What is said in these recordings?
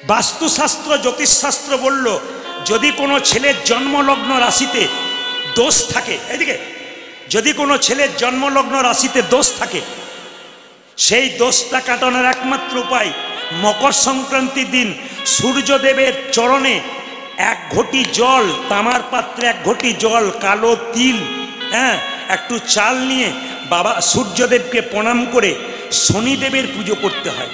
বাস্তুশাস্ত্র জ্যোতিষশাস্ত্র বলল, যদি কোনো ছেলের জন্মলগ্ন রাশিতে দোষ থাকে, এদিকে যদি কোনো ছেলের জন্মলগ্ন রাশিতে দোষ থাকে, সেই দোষটা কাটানোর একমাত্র উপায় মকর সংক্রান্তির দিন সূর্যদেবের চরণে এক ঘটি জল, তামার পাত্রে এক ঘটি জল, কালো তিল, একটু চাল নিয়ে বাবা সূর্যদেবকে প্রণাম করে শনিদেবের পুজো করতে হয়।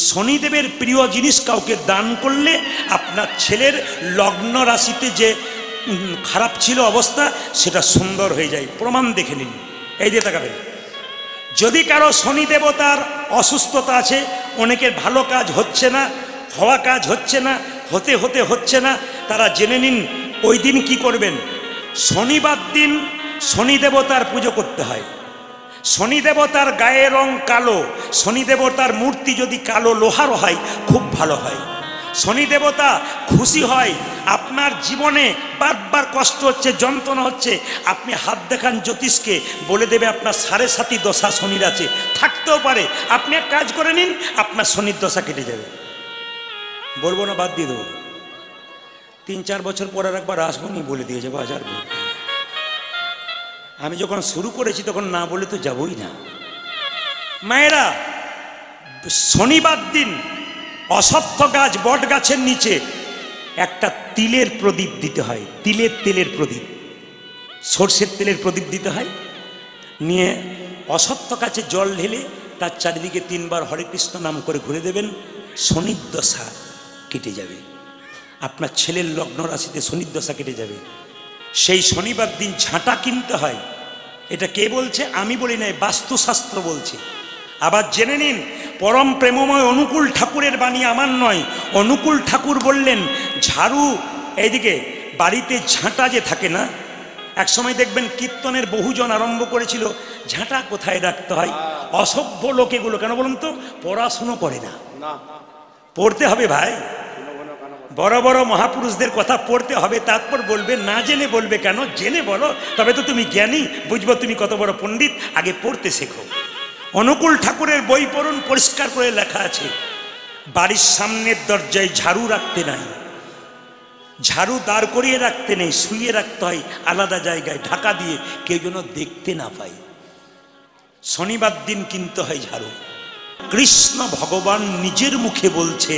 শনিদেবের প্রিয় জিনিস কাউকে দান করলে আপনার ছেলের লগ্ন রাশিতে যে খারাপ ছিল অবস্থা, সেটা সুন্দর হয়ে যায়। প্রমাণ দেখে নিন, এই দিয়ে তাকাবেন। যদি কারো শনি দেবতার অসুস্থতা আছে, অনেকের ভালো কাজ হচ্ছে না, হওয়া কাজ হচ্ছে না, হচ্ছে না, তারা জেনে নিন ওই দিন কি করবেন। শনিবার দিন শনি দেবতার পুজো করতে হয়। শনি দেবতার গায়ের রং কালো, শনি দেবতার মূর্তি যদি কালো লোহার হয় খুব ভালো হয়। শনি দেবতা খুশি হয়, আপনার জীবনে বারবার কষ্ট হচ্ছে, যন্ত্রণা হচ্ছে, আপনি হাত দেখান জ্যোতিষকে, বলে দেবে আপনার 7.5 দশা শনির আছে, থাকতেও পারে। আপনি এক কাজ করে নিন, আপনার শনির দশা কেটে যাবে। বলবো না, বাদ দিয়ে দেবো, 3-4 বছর পর আর একবার আসবো নি, বলে দিয়ে যাবো। হাজার আমি যখন শুরু করেছি তখন না বলে তো যাবই না। মায়েরা, শনিবার দিন অশ্বত্থ গাছ, বট গাছের নিচে একটা তিলের প্রদীপ দিতে হয়। তেলের প্রদীপ, সর্ষের তেলের প্রদীপ দিতে হয়। নিয়ে অশ্বত্থ গাছে জল ঢেলে তার চারিদিকে 3 বার হরে কৃষ্ণ নাম করে ঘুরে দেবেন। শনির দশা কেটে যাবে, আপনার ছেলের লগ্ন রাশিতে শনির দশা কেটে যাবে। সেই শনিবার দিন ঝাঁটা কিনতে হয়। এটা কে বলছে? আমি বলি নাই, বাস্তুশাস্ত্র বলছে। আবার জেনে নিন, পরম প্রেমময় অনুকূল ঠাকুরের বাণী, আমার নয়। অনুকূল ঠাকুর বললেন, ঝাড়ু, এইদিকে বাড়িতে ঝাঁটা যে থাকে না, একসময় দেখবেন কীর্তনের বহুজন আরম্ভ করেছিল, ঝাঁটা কোথায় রাখতে হয়। অসভ্য লোক এগুলো, কেন বলুন তো? পড়াশুনো করে না। পড়তে হবে ভাই, বড় বড় মহাপুরুষদের কথা পড়তে হবে, তারপর বলবে। না জেনে বলবে কেন? জেনে বলো, তবে তো তুমি জ্ঞানী, বুঝবো তুমি কত বড় পণ্ডিত। আগে পড়তে শেখো। অনুকূল ঠাকুরের বই পড়ুন, পরিষ্কার করে লেখা আছে, বাড়ির সামনের দরজায় ঝাড়ু রাখতে নাই, ঝাড়ু দাঁড় করিয়ে রাখতে নেই, শুয়ে রাখতে হয় আলাদা জায়গায় ঢাকা দিয়ে, কেউ যেন দেখতে না পায়। শনিবার দিন কিনতে হয় ঝাড়ু। কৃষ্ণ ভগবান নিজের মুখে বলছে,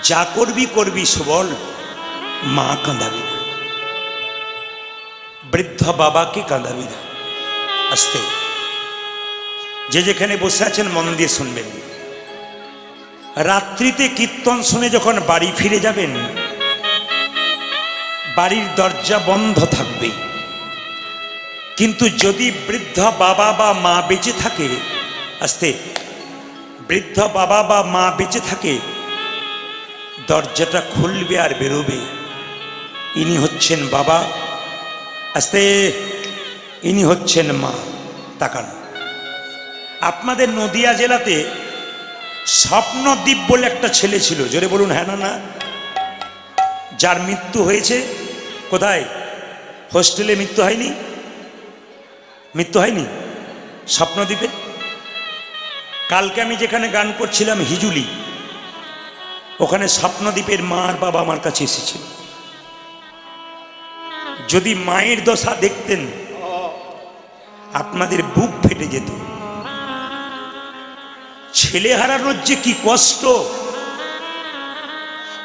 যা করবি করবি সুবল, মা কাঁদাবি না, বৃদ্ধ বাবাকে কাঁদাবি না। আস্তে, যে যেখানে বসে আছেন মন দিয়ে শুনবেন। রাত্রিতে কীর্তন শুনে যখন বাড়ি ফিরে যাবেন, বাড়ির দরজা বন্ধ থাকবে। কিন্তু যদি বৃদ্ধ বাবা বা মা বেঁচে থাকে, আস্তে, বৃদ্ধ বাবা বা মা বেঁচে থাকে, দরজাটা খুলবে আর বেরোবে। ইনি হচ্ছেন বাবা, আস্তে, ইনি হচ্ছেন মা। তাকান, আপনাদের নদিয়া জেলাতে স্বপ্নদ্বীপ বলে একটা ছেলে ছিল, জোরে বলুন হ্যাঁ না না। যার মৃত্যু হয়েছে কোথায়? হোস্টেলে মৃত্যু হয়নি? মৃত্যু হয়নি স্বপ্নদ্বীপে? কালকে আমি যেখানে গান করছিলাম হিজুলি, ওখানে স্বপ্নদ্বীপের মা আর বাবা আমার কাছে এসেছিল। যদি মায়ের দশা দেখতেন, আপনাদের বুক ফেটে যেত। ছেলে হারানোর যে কি কষ্ট,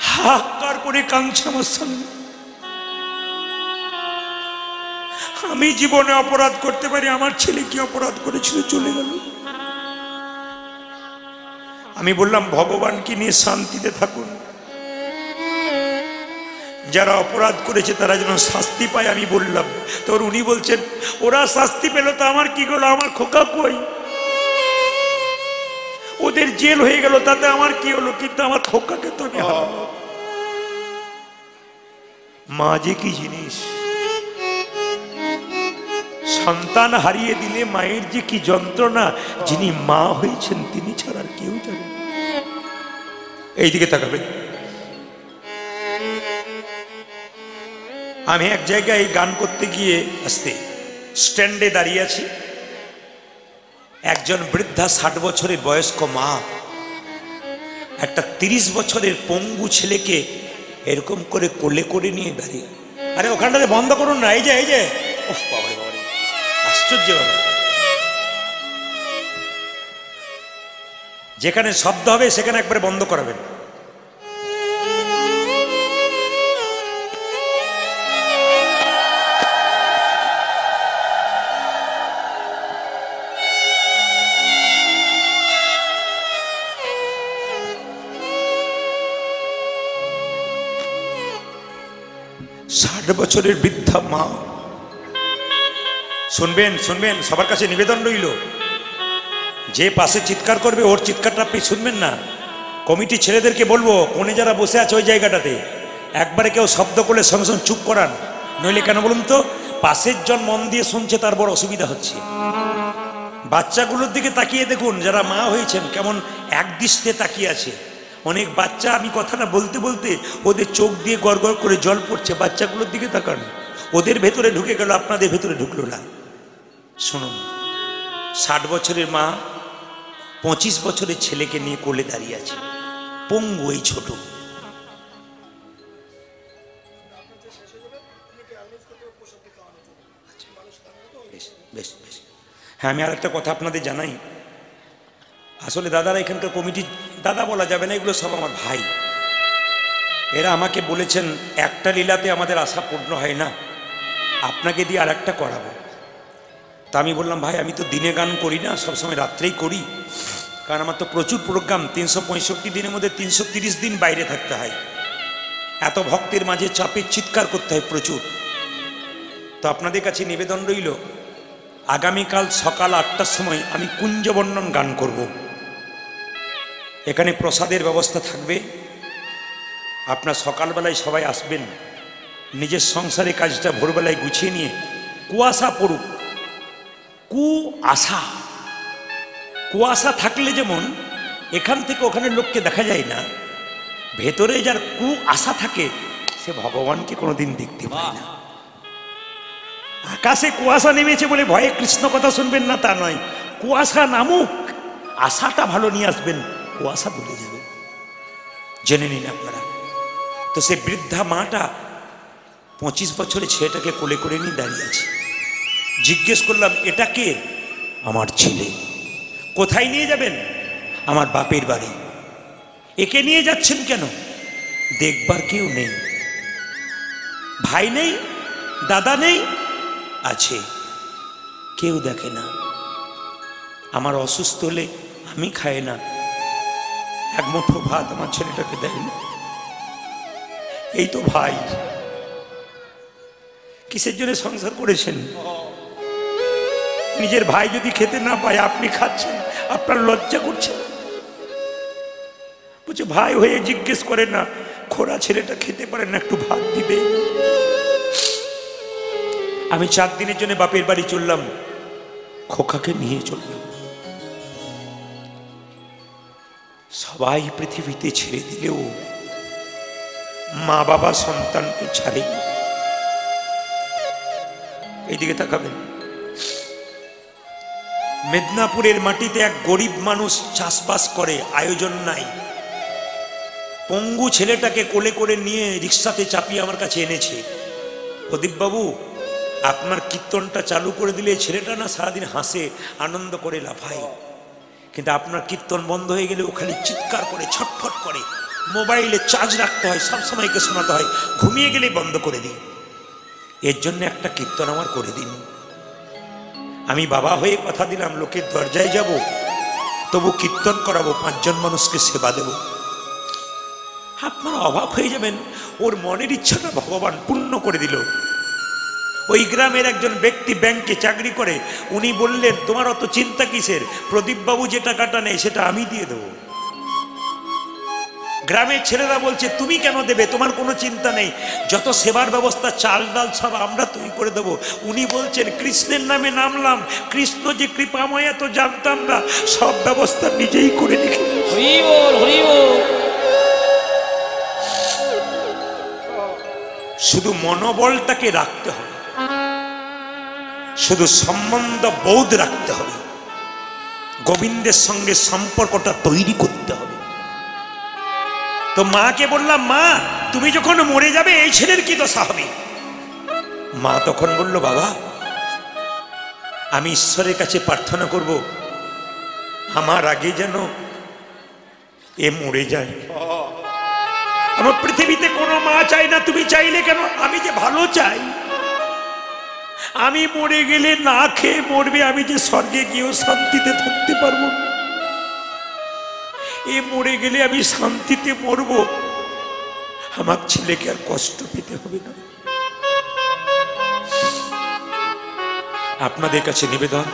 হাহাকার করে কাঁদছে আমার সামনে। আমি জীবনে অপরাধ করতে পারি, আমার ছেলে কি অপরাধ করেছিল, চলে গেল। আমি বললাম, ভগবানকে নিয়ে শান্তিতে থাকুন, যারা অপরাধ করেছে তারা যেন শাস্তি পায়। আমি বললাম, তোর উনি বলছেন, ওরা শাস্তি পেল তো আমার কি হলো, আমার খোকা কই? ওদের জেল হয়ে গেল, তাতে আমার কি হলো, কিন্তু আমার খোকাকে তো মা যে কি জিনিস, সন্তান হারিয়ে দিলে মায়ের যে কি যন্ত্রণা, যিনি মা হয়েছেন তিনি ছাড়া আর কেউ জানে। এইদিকে তাকাবে। আমি এক জায়গায় গান করতে গিয়ে আসতে স্ট্যান্ডে দাঁড়িয়ে আছি, একজন বৃদ্ধা 60 বছরের বয়স্ক মা একটা 30 বছরের পঙ্গু ছেলেকে এরকম করে কোলে করে নিয়ে দাঁড়িয়ে, আরে ওখানটাতে বন্ধ করুন না, এই যে ওহ বাবারে বাবারে, আশ্চর্য বাবা। যেখানে শব্দ হবে সেখানে একবারে বন্ধ করাবেন। ষাট বছরের বৃদ্ধা মা, শুনবেন শুনবেন, সবার কাছে নিবেদন রইল, যে পাশে চিৎকার করবে ওর চিৎকারটা আপনি শুনবেন না। কমিটি ছেলেদেরকে বলবো, কোণে যারা বসে আছে ওই জায়গাটাতে একবারে কেউ শব্দ করলে সঙ্গে সঙ্গে চুপ করান, নইলে কেন বলুন তো, পাশের জন মন দিয়ে শুনছে তার বড় অসুবিধা হচ্ছে। বাচ্চাগুলোর দিকে তাকিয়ে দেখুন, যারা মা হয়েছেন কেমন একদৃষ্টে তাকিয়ে আছে। অনেক বাচ্চা, আমি কথাটা বলতে বলতে ওদের চোখ দিয়ে গড়গড় করে জল পড়ছে, বাচ্চাগুলোর দিকে তাকান, ওদের ভেতরে ঢুকে গেল, আপনাদের ভেতরে ঢুকলো না। শুনুন, 60 বছরের মা 25 বছরের ছেলেকে নিয়ে কোলে দাঁড়িয়ে আছে, পঙ্গু এই ছোট। বেশ বেশ, হ্যাঁ আমি আর একটা কথা আপনাদের জানাই। আসলে দাদারা এখানকার কমিটি, দাদা বলা যাবে না, এগুলো সব আমার ভাই। এরা আমাকে বলেছেন একটা লীলাতে আমাদের আশা পূর্ণ হয় না, আপনাকে দিয়ে আর একটা করাবো। তা আমি বললাম ভাই আমি তো দিনে গান করি না, সবসময় রাত্রেই করি, কারণ আমার তো প্রচুর প্রোগ্রাম, 365 দিনের মধ্যে 330 দিন বাইরে থাকতে হয়, এত ভক্তের মাঝে চাপে চিৎকার করতে হয় প্রচুর। তো আপনাদের কাছে নিবেদন রইল, আগামীকাল সকাল 8টার সময় আমি কুঞ্জবর্ণন গান করব। এখানে প্রসাদের ব্যবস্থা থাকবে, আপনার সকালবেলায় সবাই আসবেন, নিজের সংসারে কাজটা ভোরবেলায় গুছিয়ে নিয়ে, কুয়াশা পড়ুক, কুয়াশা থাকলে যেমন এখান থেকে ওখানে লোককে দেখা যায় না, ভেতরে যার আশা থাকে সে ভগবানকে কোনোদিন দেখতে পায় না। আকাশে কুয়াশা নেমেছে বলে ভয়ে কৃষ্ণ কথা শুনবেন না তা নয়, কুয়াশা নামুক, আশাটা ভালো নিয়ে আসবেন, কুয়াশা দূরে যাবে, জেনে নিন আপনারা। তো সে বৃদ্ধা মাটা 25 বছরের ছেলেটাকে কোলে করে নিয়ে দাঁড়িয়ে আছে। জিজ্ঞেস করলাম এটা কে? আমার ছেলে। কোথায় নিয়ে যাবেন? আমার বাপের বাড়ি। একে নিয়ে যাচ্ছেন কেন? দেখবার কেউ নেই, ভাই নেই, দাদা নেই, আছে কেউ দেখে না। আমার অসুস্থ হলে আমি খাই না, এক মুঠো ভাত আমার ছেলেটাকে দেয় না। এই তো ভাই, কিসের জন্য সংসার করেছেন? নিজের ভাই যদি খেতে না পায় আপনি খাচ্ছেন, আপনার লজ্জা করছেন? বলছে ভাই হয়ে জিজ্ঞেস করে না, খোড়া ছেলেটা খেতে পারে না, একটু ভাত দিবে। আমি 4 দিনের জন্য বাপের বাড়ি চললাম, খোকাকে নিয়ে চললাম। সবাই পৃথিবীতে ছেড়ে দিলেও মা বাবা সন্তানকে ছাড়েনি। এইদিকে তাকাবেন, মেদিনীপুরের মাটিতে এক গরিব মানুষ চাষবাস করে, আয়োজন নাই, পঙ্গু ছেলেটাকে কোলে করে নিয়ে রিক্সাতে চাপিয়ে আমার কাছে এনেছে। প্রদীপবাবু আপনার কীর্তনটা চালু করে দিলে ছেলেটা না সারাদিন হাসে, আনন্দ করে, লাফায়, কিন্তু আপনার কীর্তন বন্ধ হয়ে গেলে ও খালি চিৎকার করে, ছটফট করে, মোবাইলে চার্জ রাখতে হয়, সবসময়কে শোনাতে হয়, ঘুমিয়ে গেলেই বন্ধ করে দিই। এর জন্য একটা কীর্তন আমার করে দিন। আমি বাবা হয়ে কথা দিলাম, লোকের দরজায় যাব, তবু কীর্তন করাবো, 5 জন মানুষকে সেবা দেব। আপনারা অবাক হয়ে যাবেন, ওর মনের ইচ্ছাটা ভগবান পূর্ণ করে দিল। ওই গ্রামের একজন ব্যক্তি ব্যাংকে চাকরি করে, উনি বললেন তোমার অত চিন্তা কিসের, প্রদীপবাবু যে টাকাটা নেই সেটা আমি দিয়ে দেবো। গ্রামের ছেলেরা বলছে তুমি কেন দেবে, তোমার কোনো চিন্তা নেই, যত সেবার ব্যবস্থা চাল ডাল সব আমরা তৈরি করে দেবো। উনি বলছেন কৃষ্ণের নামে নামলাম, কৃষ্ণ যে কৃপাময় তো জানতাম না, সব ব্যবস্থা নিজেই করে রেখে। শুধু মনোবলটাকে রাখতে হবে, শুধু সম্বন্ধ বোধ রাখতে হবে, গোবিন্দের সঙ্গে সম্পর্কটা তৈরি করতে হবে। তো মাকে বললাম, মা তুমি যখন মরে যাবে এই ছেলের কি দশা হবে? মা তখন বলল, বাবা আমি ঈশ্বরের কাছে প্রার্থনা করব আমার আগে যেন এ মরে যায়। আমার পৃথিবীতে কোনো মা চাই না, তুমি চাইলে কেন? আমি যে ভালো চাই, আমি মরে গেলে না খেয়ে মরবে, আমি যে স্বর্গে গিয়েও শান্তিতে থাকতে পারবো না। এ মরে গেলে আমি শান্তিতে মরব, আমার ছেলেকে আর কষ্ট পেতে হবে না। আপনাদের কাছে নিবেদন,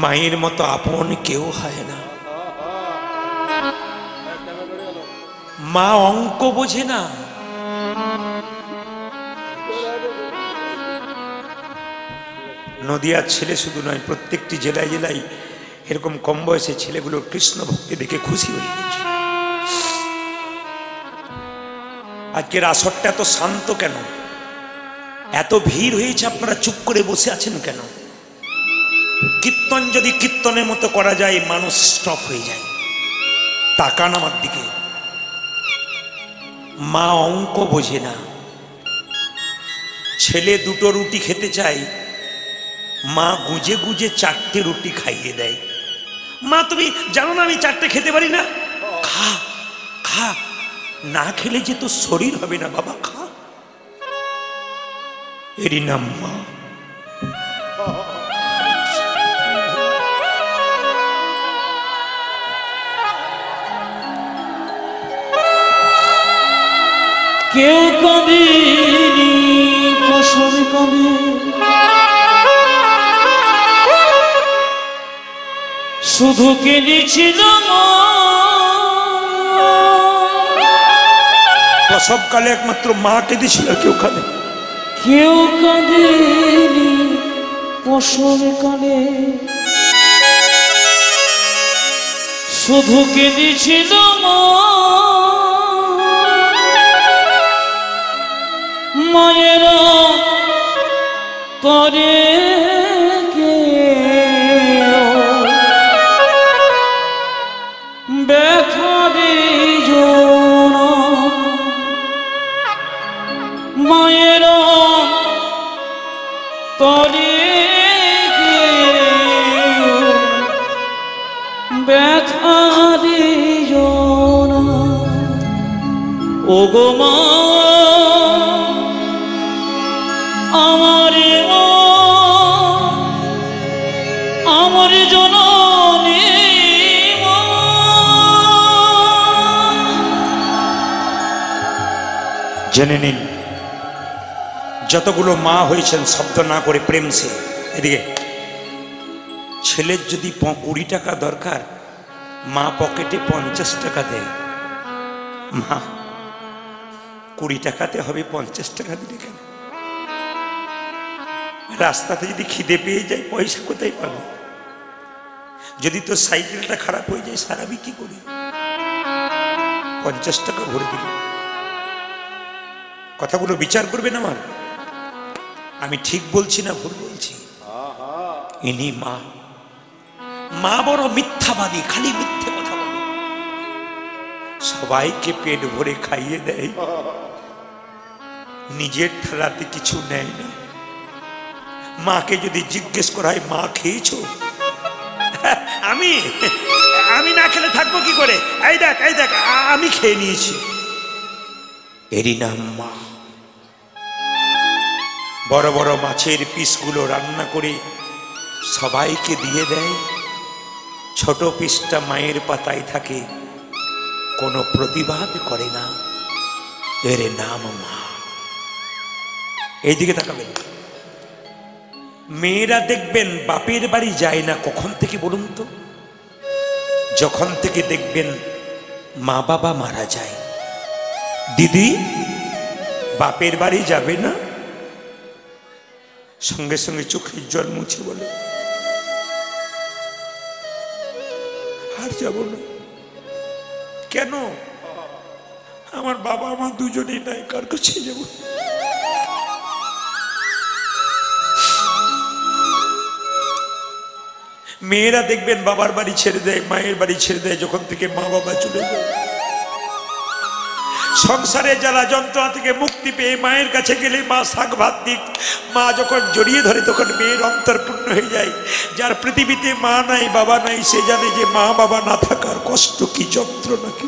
মায়ের মতো আপন কেউ হয় না। মা অঙ্ক বোঝে না। নদিয়ার ছেলে শুধু নয়, প্রত্যেকটি জেলায় জেলায় এরকম কম বয়সে ছেলেগুলোর কৃষ্ণ ভক্তি দেখে খুশি হয়ে গেছে। আজকের আসরটা এত শান্ত কেন? এত ভিড় হয়েছে, আপনারা চুপ করে বসে আছেন কেন? কীর্তন যদি কীর্তনের মতো করা যায়, মানুষ স্টপ হয়ে যায়। তাকান আমার দিকে। মা অঙ্ক বোঝে না। ছেলে দুটো রুটি খেতে চায়, মা গুজে গুজে 4টে রুটি খাইয়ে দেয়। মা তুমি জানো না আমি 4টে খেতে পারি না? খা খা, না খেলে যে তো শরীর হবে না, বাবা খা। এরই নাম মা। কেউ কাঁদেনি ফসল কাঁদে, শুধু কেঁদেছিল প্রসবকালে একমাত্র মা কেঁদেছিল, কেউ কাঁদে। কেউ কাঁদেনি ফসল কাঁদে, শুধু কেঁদেছিল মায়েরা করে ব্যথা দিও না, মায়েরা করে ব্যথা দিও না। ও গো মা আমার আমার জননী মা। জেনে নিন, যতগুলো মা হয়েছেন শব্দ না করে প্রেম সে। এদিকে ছেলের যদি 20 টাকা দরকার, মা পকেটে 50 টাকা দেয়। মা 20 টাকাতে হবে, 50 টাকা দিলে কেন? রাস্তাতে যদি খিদে পেয়ে যায়, পয়সা কোথায় পাবো? যদি তোর সাইকেলটা খারাপ হয়ে যায়, সারাবি কি করি? 50 টাকা ভরে দিল। কথাগুলো বিচার করবেন আমার। আমি ঠিক বলছি না ভুল বলছি? ইনি মা। মা বড় মিথ্যাবাদী, খালি মিথ্যে কথা বলে। সবাইকে পেট ভরে খাইয়ে দেয়, নিজের থালাতে কিছু নেয় না। মাকে যদি জিজ্ঞেস করা হয়, মা খেয়েছো? আমি আমি না খেলে থাকবো কি করে? এই দেখ এই দেখ, আমি খেয়ে নিয়েছি। এরই নাম মা। বড় বড় মাছের পিসগুলো রান্না করে সবাইকে দিয়ে দেয়, ছোট পিসটা মায়ের পাতায় থাকে, কোনো প্রতিবাদ করে না। এর নাম মা। এইদিকে তাকাবেন। মেয়েরা দেখবেন বাপের বাড়ি যায় না কখন থেকে বলুন তো? যখন থেকে দেখবেন মা বাবা মারা যায়। দিদি বাপের বাড়ি যাবে না? সঙ্গে সঙ্গে চোখের জল মুছে বলে, আর যাব না। কেন? আমার বাবা মা দুজনেই নাই, কার কাছে যাব? মেয়েরা দেখবেন বাবার বাড়ি ছেড়ে দেয়, মায়ের বাড়ি ছেড়ে দেয় যখন থেকে মা বাবা চলে যায়। সংসারে জ্বালা যন্ত্রণা থেকে মুক্তি পেয়ে মায়ের কাছে গেলে মা শাক ভাত দিক। মা যখন জড়িয়ে ধরে তখন মেয়ের অন্তর পূর্ণ হয়ে যায়। যার পৃথিবীতে মা নাই বাবা নাই সে জানে যে মা বাবা না থাকার কষ্ট কি, যন্ত্রণা কি।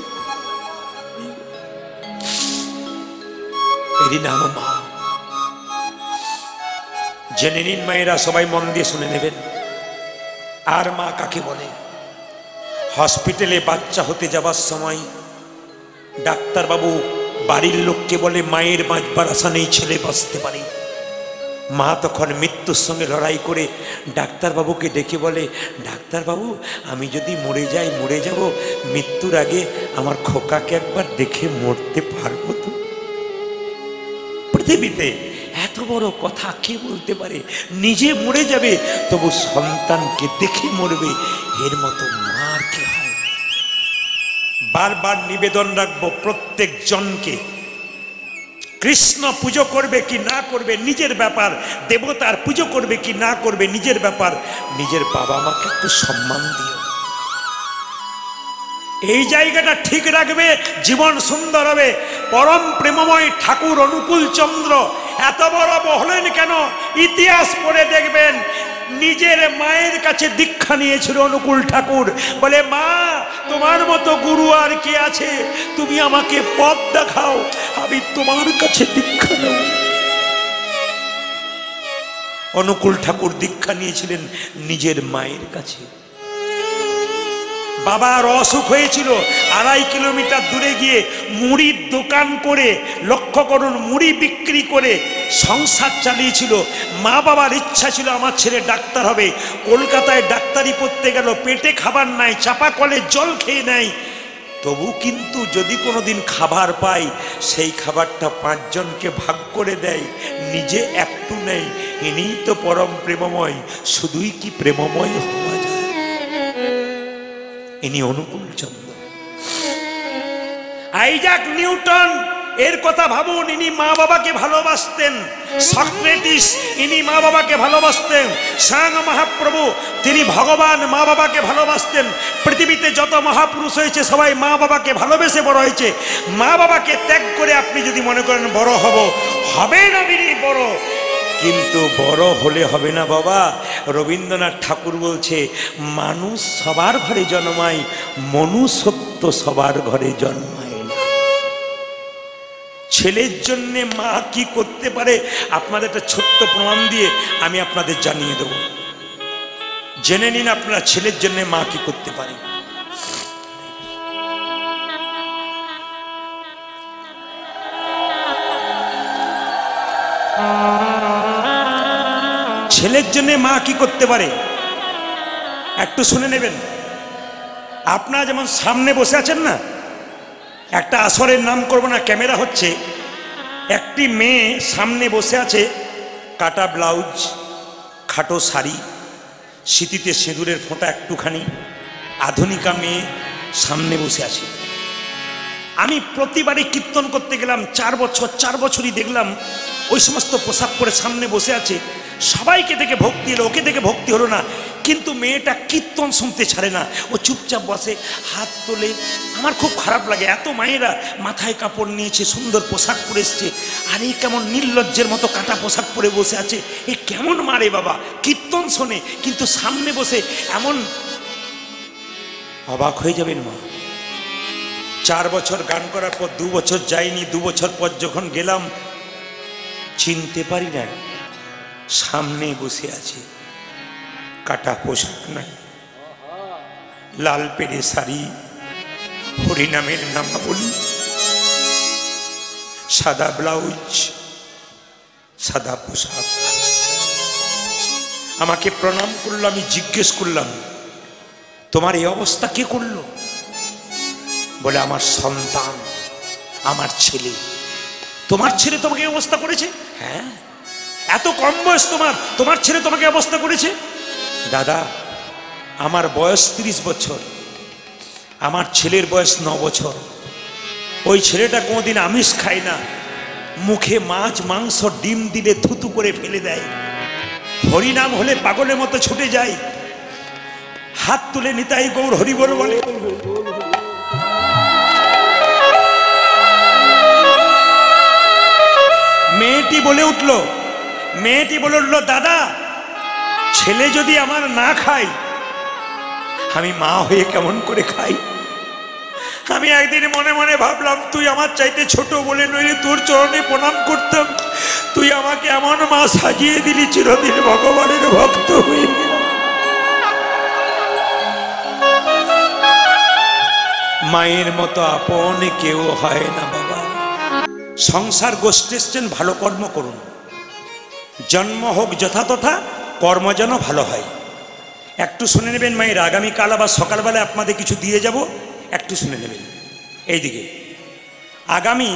এরই নাম মা। জেনে নিন মায়েরা, সবাই মন দিয়ে শুনে নেবেন। আর মা কাকে বলে? হসপিটালে বাচ্চা হতে যাবার সময় ডাক্তারবাবু বাড়ির লোককে বলে মায়ের বাঁচবার আশা নেই, ছেলে বাঁচতে পারে। মা তখন মৃত্যুর সঙ্গে লড়াই করে ডাক্তারবাবুকে ডেকে বলে, ডাক্তারবাবু আমি যদি মরে যাই, মরে যাব, মৃত্যুর আগে আমার খোকাকে একবার দেখে মরতে পারবো তো? পৃথিবীতে এত বড় কথা কে বলতে পারে? নিজে মরে যাবে তবু সন্তানকে দেখে মরবে, এর মতো মার কে হয়? বারবার নিবেদন রাখবো প্রত্যেক জনকে, কৃষ্ণ পুজো করবে কি না করবে নিজের ব্যাপার, দেবতার পুজো করবে কি না করবে নিজের ব্যাপার। নিজের বাবা মাকে একটু সম্মান দিও। এই জায়গাটা ঠিক রাখবে, জীবন সুন্দর হবে। পরম প্রেমময় ঠাকুর অনুকূল চন্দ্র এত বড় হলেন কেন? ইতিহাস পড়ে দেখবেন, নিজের মায়ের কাছে দীক্ষা নিয়েছিল অনুকূল ঠাকুর। বলে, মা তোমার মতো গুরু আর কে আছে? তুমি আমাকে পথ দেখাও, আমি তোমার কাছে দীক্ষা নেব। অনুকূল ঠাকুর দীক্ষা নিয়েছিলেন নিজের মায়ের কাছে। বাবার অসুখ হয়েছিল, 2.5 কিলোমিটার দূরে গিয়ে মুড়ির দোকান করে, লক্ষ্য করুন, মুড়ি বিক্রি করে সংসার চালিয়েছিল। মা বাবার ইচ্ছা ছিল আমার ছেলে ডাক্তার হবে। কলকাতায় ডাক্তারি পড়তে গেল, পেটে খাবার নাই, চাপা কলে জল খেয়ে নেয়। তবু কিন্তু যদি কোনোদিন খাবার পাই, সেই খাবারটা 5 জনকে ভাগ করে দেয়, নিজে একটু নেই। ইনিই তো পরম প্রেমময়। শুধুই কি প্রেমময় হওয়া যায়? ইনি অনুকূল চন্দ্র। আইজাক নিউটন এর কথা ভাবুন, ইনি মা বাবাকে ভালোবাসতেন। সক্রেটিস ইনি মা বাবাকে ভালোবাসতেন। স্বয়ং মহাপ্রভু তিনি ভগবান, মা বাবাকে ভালোবাসতেন। পৃথিবীতে যত মহাপুরুষ হয়েছে সবাই মা বাবাকে ভালোবেসে বড় হয়েছে। মা বাবাকে ত্যাগ করে আপনি যদি মনে করেন বড় হব, হবে না বিনি বড়, কিন্তু বড় হলে হবে না বাবা। রবীন্দ্রনাথ ঠাকুর বলছে, মানুষ সবার ঘরে জন্মায়, মনুষ্যত্ব সবার ঘরে জন্মায় না। ছেলের জন্য মা কি করতে পারে আপনাদের একটা ছোট্ট প্রমাণ দিয়ে আমি আপনাদের জানিয়ে দেব। জেনে নিন আপনারা ছেলের জন্য মা কি করতে পারে। ছেলের জন্য মা কি করতে পারে একটু শুনে নেবেন। আপনারা যেমন সামনে বসে আছেন না, একটা আসরের নাম করব না, ক্যামেরা হচ্ছে, একটি মেয়ে সামনে বসে আছে, কাটা ব্লাউজ, খাটো শাড়ি, সিঁথিতে সিঁদুরের ফোঁটা একটুখানি, আধুনিকা মেয়ে সামনে বসে আছে। আমি প্রতিবারই কীর্তন করতে গেলাম, 4 বছরই দেখলাম ওই সমস্ত পোশাক পরে সামনে বসে আছে। সবাইকে দেখে ভক্তি এলো, ওকে দেখে ভক্তি হলো না, কিন্তু মেয়েটা কীর্তন শুনতে ছাড়ে না, ও চুপচাপ বসে, হাত তোলে। আমার খুব খারাপ লাগে, এত মায়েরা মাথায় কাপড় নিয়েছে, সুন্দর পোশাক পরে এসছে, আর এই কেমন নির্লজ্জের মতো কাটা পোশাক পরে বসে আছে। এ কেমন মারে বাবা, কীর্তন শোনে কিন্তু সামনে বসে এমন। অবাক হয়ে যাবেন মা। 4 বছর গান করার পর 2 বছর যাইনি, 2 বছর পর যখন গেলাম চিনতে পারি না, সামনে বসে আছে, কাটা পোশাক নাই, লাল পেড়ে শাড়ি, হরিনামের নামাবলী, সাদা ব্লাউজ, সাদা পোশাক। আমাকে প্রণাম করলো। আমি জিজ্ঞেস করলাম, তোমার এই অবস্থা কে করলো? বলে, আমার সন্তান, আমার ছেলে। তোমার ছেলে তোমাকে এই অবস্থা করেছে? হ্যাঁ। এত কম বয়স তোমার ছেলে তোমাকে অবস্থা করেছে? দাদা, আমার বয়স 30 বছর, আমার ছেলের বয়স 9 বছর। ওই ছেলেটা কোনোদিন আমিষ খায় না, মুখে মাছ মাংস ডিম দিলে থুতু করে ফেলে দেয়, হরিনাম হলে পাগলের মতো ছুটে যায়, হাত তুলে নিতাই গৌর হরি বল বলে। মেয়েটি বলে উঠল, দাদা ছেলে যদি আমার না খায়, আমি মা হয়ে কেমন করে খাই? আমি একদিন মনে মনে ভাবলাম, তুই আমার চাইতে ছোট বলে নইলে তোর চরণে প্রণাম করতাম, তুই আমাকে এমন মা সাজিয়ে দিলি, চিরদিন ভগবানের ভক্ত হয়ে গেলাম। মায়ের মতো আপন কেউ হয় না বাবা। সংসার গোষ্ঠী এসছেন, ভালো কর্ম করুন, জন্ম হোক যথাতথা, কর্ম যেন ভালো হয়। একটু শুনে নেবেন মায়ের, আগামীকাল আবার সকালবেলা আপনাদের কিছু দিয়ে যাব, একটু শুনে নেবেন। এইদিকে আগামী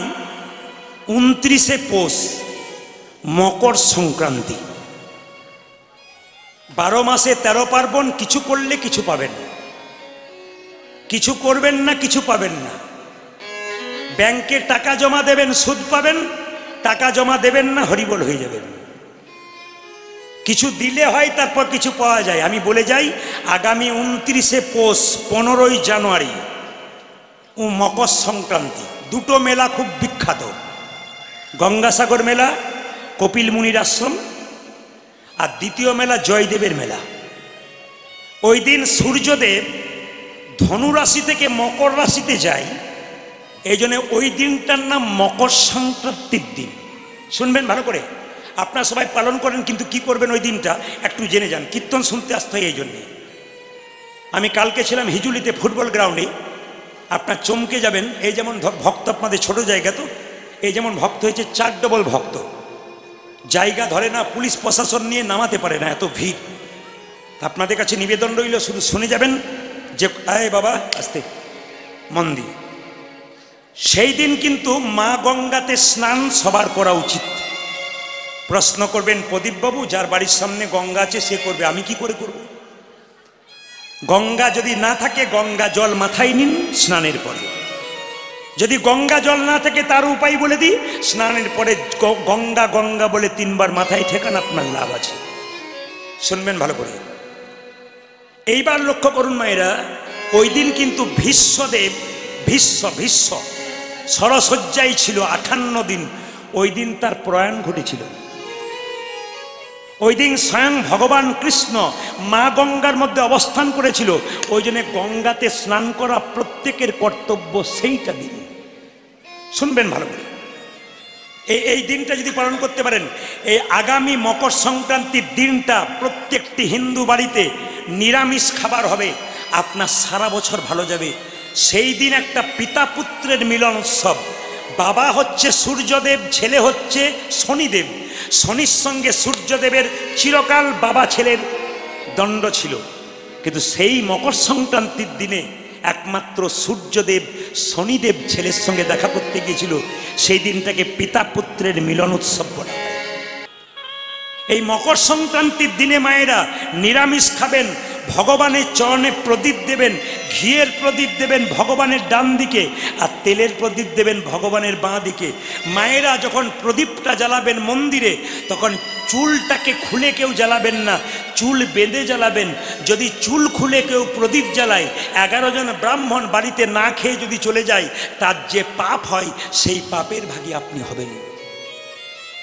29শে পৌষ মকর সংক্রান্তি, 12 মাসে 13 পার্বণ। কিছু করলে কিছু পাবেন, কিছু করবেন না কিছু পাবেন না। ব্যাংকে টাকা জমা দেবেন, সুদ পাবেন, টাকা জমা দেবেন না, হরিবল হয়ে যাবেন। কিছু দিলে হয়, তারপর কিছু পাওয়া যায়। আমি বলে যাই, আগামী 29শে পৌষ, 15ই জানুয়ারি ও মকর সংক্রান্তি, দুটো মেলা খুব বিখ্যাত। গঙ্গাসাগর মেলা, কপিল মুনির আশ্রম, আর দ্বিতীয় মেলা জয়দেবের মেলা। ওই দিন সূর্যদেব ধনু রাশি থেকে মকর রাশিতে যায়, এই জন্য ওই দিনটার নাম মকর সংক্রান্তির দিন। শুনবেন ভালো করে, আপনারা সবাই পালন করেন, কিন্তু কি করবেন ওই দিনটা একটু জেনে যান। কীর্তন শুনতে আসতে হয় এই জন্যে। আমি কালকে ছিলাম হিজুলিতে ফুটবল গ্রাউন্ডে, আপনার চমকে যাবেন। এই যেমন ভক্ত, আপনাদের ছোট জায়গা তো, এই যেমন ভক্ত হয়েছে 4 ডবল ভক্ত, জায়গা ধরে না, পুলিশ প্রশাসন নিয়ে নামাতে পারে না, এত ভিড়। আপনাদের কাছে নিবেদন রইল, শুধু শুনে যাবেন যে আয় বাবা আস্তে মন দিয়ে। সেই দিন কিন্তু মা গঙ্গাতে স্নান সবার করা উচিত। প্রশ্ন করবেন, প্রদীপবাবু যার বাড়ির সামনে গঙ্গা আছে সে করবে, আমি কি করে করব? গঙ্গা যদি না থাকে, গঙ্গা জল মাথায় নিন স্নানের পরে। যদি গঙ্গা জল না থাকে, তার উপায় বলে দিই, স্নানের পরে গঙ্গা গঙ্গা বলে 3 বার মাথায় ঠেকান, আপনার লাভ আছে। শুনবেন ভালো করে। এইবার লক্ষ্য করুন মায়েরা, ওই দিন কিন্তু ভীষ্মদেব, ভীষ্ম সরসজ্জাই ছিল 58 দিন। ওই দিন তার প্রয়াণ ঘটেছিল। ওই দিন স্বয়ং ভগবান কৃষ্ণ মা গঙ্গার মধ্যে অবস্থান করেছিল। ওই জন্য গঙ্গাতে স্নান করা প্রত্যেকের কর্তব্য সেইটা দিন। শুনবেন ভালো করে, এই দিনটা যদি পালন করতে পারেন, এই আগামী মকর সংক্রান্তির দিনটা প্রত্যেকটি হিন্দু বাড়িতে নিরামিষ খাবার হবে, আপনার সারা বছর ভালো যাবে। সেই দিন একটা পিতা পুত্রের মিলন উৎসব। বাবা হচ্ছে সূর্যদেব, ছেলে হচ্ছে শনিদেব। শনির সঙ্গে সূর্যদেবের চিরকাল বাবা ছেলের দণ্ড ছিল, কিন্তু সেই মকর সংক্রান্তির দিনে একমাত্র সূর্যদেব শনিদেব ছেলের সঙ্গে দেখা করতে গিয়েছিল। সেই দিনটাকে পিতা পুত্রের মিলন উৎসব বলা হয়। এই মকর সংক্রান্তির দিনে মায়েরা নিরামিষ খাবেন, ভগবানের চরণে প্রদীপ দেবেন, ঘিয়ের প্রদীপ দেবেন ভগবানের ডান দিকে, আর তেলের প্রদীপ দেবেন ভগবানের বাঁ দিকে। মায়েরা যখন প্রদীপটা জ্বালাবেন মন্দিরে, তখন চুলটাকে খুলে কেউ জ্বালাবেন না, চুল বেঁধে জ্বালাবেন। যদি চুল খুলে কেউ প্রদীপ জ্বালায়, 11 জন ব্রাহ্মণ বাড়িতে না খেয়ে যদি চলে যায়, তার যে পাপ হয় সেই পাপের ভাগী আপনি হবেন।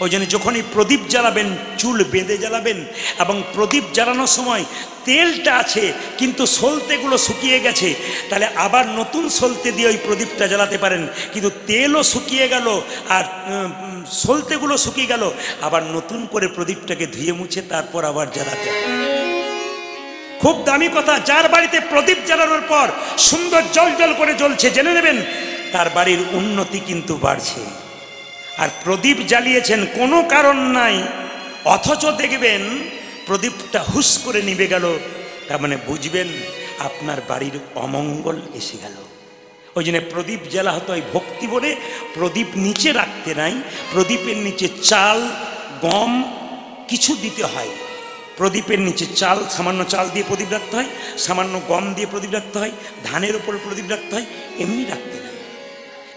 ওই জন্য যখনই প্রদীপ জ্বালাবেন, চুল বেঁধে জ্বালাবেন। এবং প্রদীপ জ্বালানোর সময় তেলটা আছে কিন্তু সলতেগুলো শুকিয়ে গেছে, তাহলে আবার নতুন সলতে দিয়ে ওই প্রদীপটা জ্বালাতে পারেন। কিন্তু তেলও শুকিয়ে গেল আর সলতেগুলো শুকিয়ে গেল, আবার নতুন করে প্রদীপটাকে ধুয়ে মুছে তারপর আবার জ্বালাতে হবে। খুব দামি কথা, যার বাড়িতে প্রদীপ জ্বালানোর পর সুন্দর জল জল করে জ্বলছে, জেনে নেবেন তার বাড়ির উন্নতি কিন্তু বাড়ছে। আর প্রদীপ জ্বালিয়েছেন কোনো কারণ নাই, অথচ দেখবেন প্রদীপটা হুস করে নিভে গেল, তার মানে বুঝবেন আপনার বাড়ির অমঙ্গল এসে গেল। ওই জন্য প্রদীপ জ্বালা হতো ওই ভক্তি বলে। প্রদীপ নিচে রাখতে নাই, প্রদীপের নিচে চাল গম কিছু দিতে হয়। প্রদীপের নিচে চাল, সামান্য চাল দিয়ে প্রদীপ রাখতে হয়, সামান্য গম দিয়ে প্রদীপ রাখতে হয়, ধানের উপরে প্রদীপ রাখতে হয়, এমনি রাখতে নাই।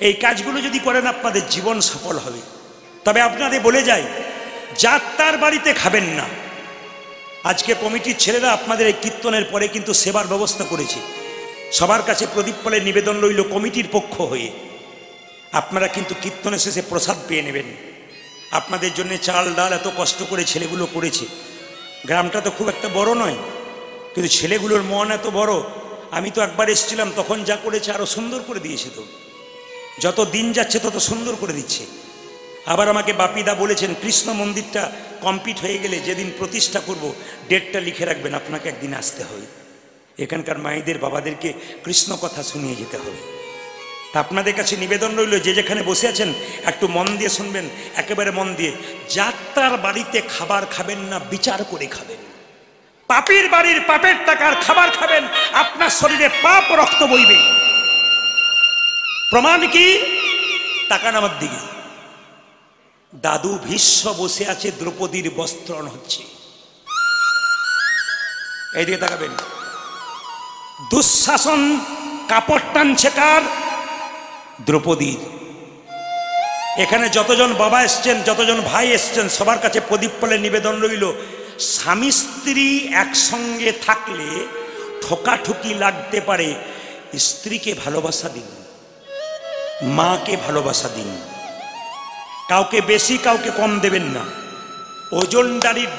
এই কাজগুলো যদি করেন আপনাদের জীবন সফল হবে। তবে আপনাদের বলে যাই, যাত্রার বাড়িতে খাবেন না। আজকে কমিটির ছেলেরা আপনাদের এই কীর্তনের পরে কিন্তু সেবার ব্যবস্থা করেছে। সবার কাছে প্রদীপ ফলের নিবেদন রইল কমিটির পক্ষ হয়ে, আপনারা কিন্তু কীর্তনের শেষে প্রসাদ পেয়ে নেবেন। আপনাদের জন্য চাল ডাল এত কষ্ট করে ছেলেগুলো করেছে। গ্রামটা তো খুব একটা বড় নয়, কিন্তু ছেলেগুলোর মন এত বড়। আমি তো একবার এসেছিলাম, তখন যা করেছে আরো সুন্দর করে দিয়েছে। তো যত দিন যাচ্ছে তত সুন্দর করে দিচ্ছে। আবার আমাকে বাপিদা বলেছেন কৃষ্ণ মন্দিরটা কমপ্লিট হয়ে গেলে যেদিন প্রতিষ্ঠা করব ডেটটা লিখে রাখবেন, আপনাকে একদিন আসতে হবে। এখানকার মায়েদের বাবাদেরকে কৃষ্ণ কথা শুনিয়ে যেতে হবে। তা আপনাদের কাছে নিবেদন রইল, যে যেখানে বসে আছেন একটু মন দিয়ে শুনবেন, একেবারে মন দিয়ে। যাত্রার বাড়িতে খাবার খাবেন না, বিচার করে খাবেন। পাপীর বাড়ির পাপের টাকার খাবার খাবেন, আপনার শরীরে পাপ রক্ত বইবে। প্রমাণ কি? তাকান আমার দিকে। দাদু ভীষ্ম বসে আছে, দ্রৌপদীর বস্ত্রণ হচ্ছে। এইদিকে তাকাবেন। দুঃশাসন কাপড় টানছে কার? দ্রৌপদীর। এখানে যতজন বাবা এসছেন, যতজন ভাই এসছেন, সবার কাছে প্রদীপ ফলের নিবেদন রইল, স্বামী স্ত্রী একসঙ্গে থাকলে ঠোকাঠুকি লাগতে পারে, স্ত্রীকে ভালোবাসা দিন, মাকে ভালোবাসা দিন। কাউকে বেশি কাউকে কম দেবেন না। ওজন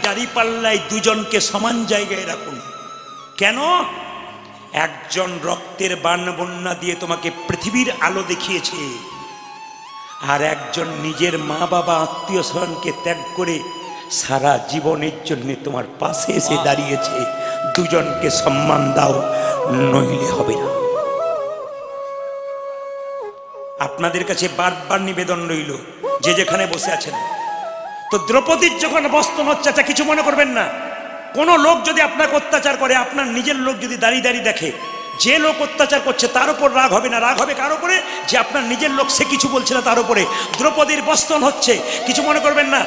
দাড়ি পাল্লায় দুজনকে সমান জায়গায় রাখুন। কেন? একজন রক্তের বান বন্যা দিয়ে তোমাকে পৃথিবীর আলো দেখিয়েছে, আর একজন নিজের মা বাবা আত্মীয় স্বজনকে ত্যাগ করে সারা জীবনের জন্য তোমার পাশে এসে দাঁড়িয়েছে। দুজনকে সম্মান দাও, নইলে হবে না। আপনাদের কাছে বারবার নিবেদন রইল, যে যেখানে বসে আছেন। তো দ্রৌপদীর যখন বস্ত্র হচ্ছে, কিছু মনে করবেন না। কোন লোক যদি আপনাকে অত্যাচার করে, আপনার নিজের লোক যদি দাঁড়িয়ে দাঁড়িয়ে দেখে, যে লোক অত্যাচার করছে তার উপর রাগ হবে না, রাগ হবে কার উপরে? যে আপনার নিজের লোক, সে কিছু বলছে না তার উপরে। দ্রৌপদীর বস্ত্র হচ্ছে, কিছু মনে করবেন না।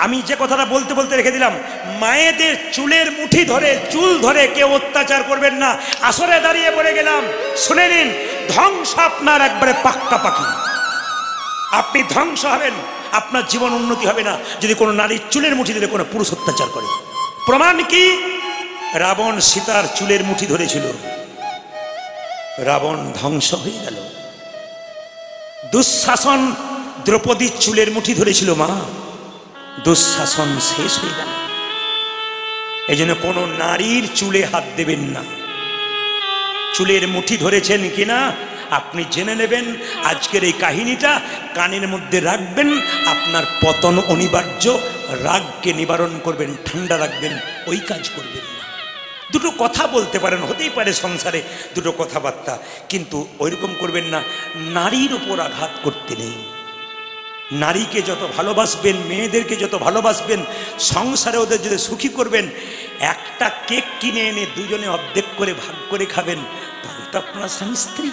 আমি যে কথাটা বলতে বলতে রেখে দিলাম, মায়েদের চুলের মুঠি ধরে, চুল ধরে কেউ অত্যাচার করবেন না। আসরে দাঁড়িয়ে পড়ে গেলাম, শুনে নিন, ধ্বংস আপনার একবারে পাক্কা পাকি। আপনি ধ্বংস হবেন, আপনার জীবন উন্নতি হবে না যদি কোনো নারীর চুলের মুঠি ধরে কোনো পুরুষ অত্যাচার করে। প্রমাণ কি? রাবণ সীতার চুলের মুঠি ধরেছিল, রাবণ ধ্বংস হয়ে গেল। দুঃশাসন দ্রৌপদীর চুলের মুঠি ধরেছিল, মা, দুঃশাসন শেষ হয়ে গেল। এই জন্য কোনো নারীর চুলে হাত দেবেন না। চুলের মুঠি ধরেছেন কিনা আপনি জেনে নেবেন। আজকের এই কাহিনীটা কানের মধ্যে রাখবেন, আপনার পতন অনিবার্য। রাগকে নিবারণ করবেন, ঠান্ডা রাখবেন, ওই কাজ করবেন না। দুটো কথা বলতে পারেন, হতেই পারে সংসারে দুটো কথাবার্তা, কিন্তু ওইরকম করবেন না। নারীর উপর আঘাত করতে নেই। নারীকে যত ভালোবাসবেন, মেয়েদেরকে যত ভালোবাসবেন, সংসারে ওদের যদি সুখী করবেন, একটা কেক কিনে এনে দুজনে অর্ধেক করে ভাগ করে খাবেন, তবে তো আপনার স্বামী স্ত্রী,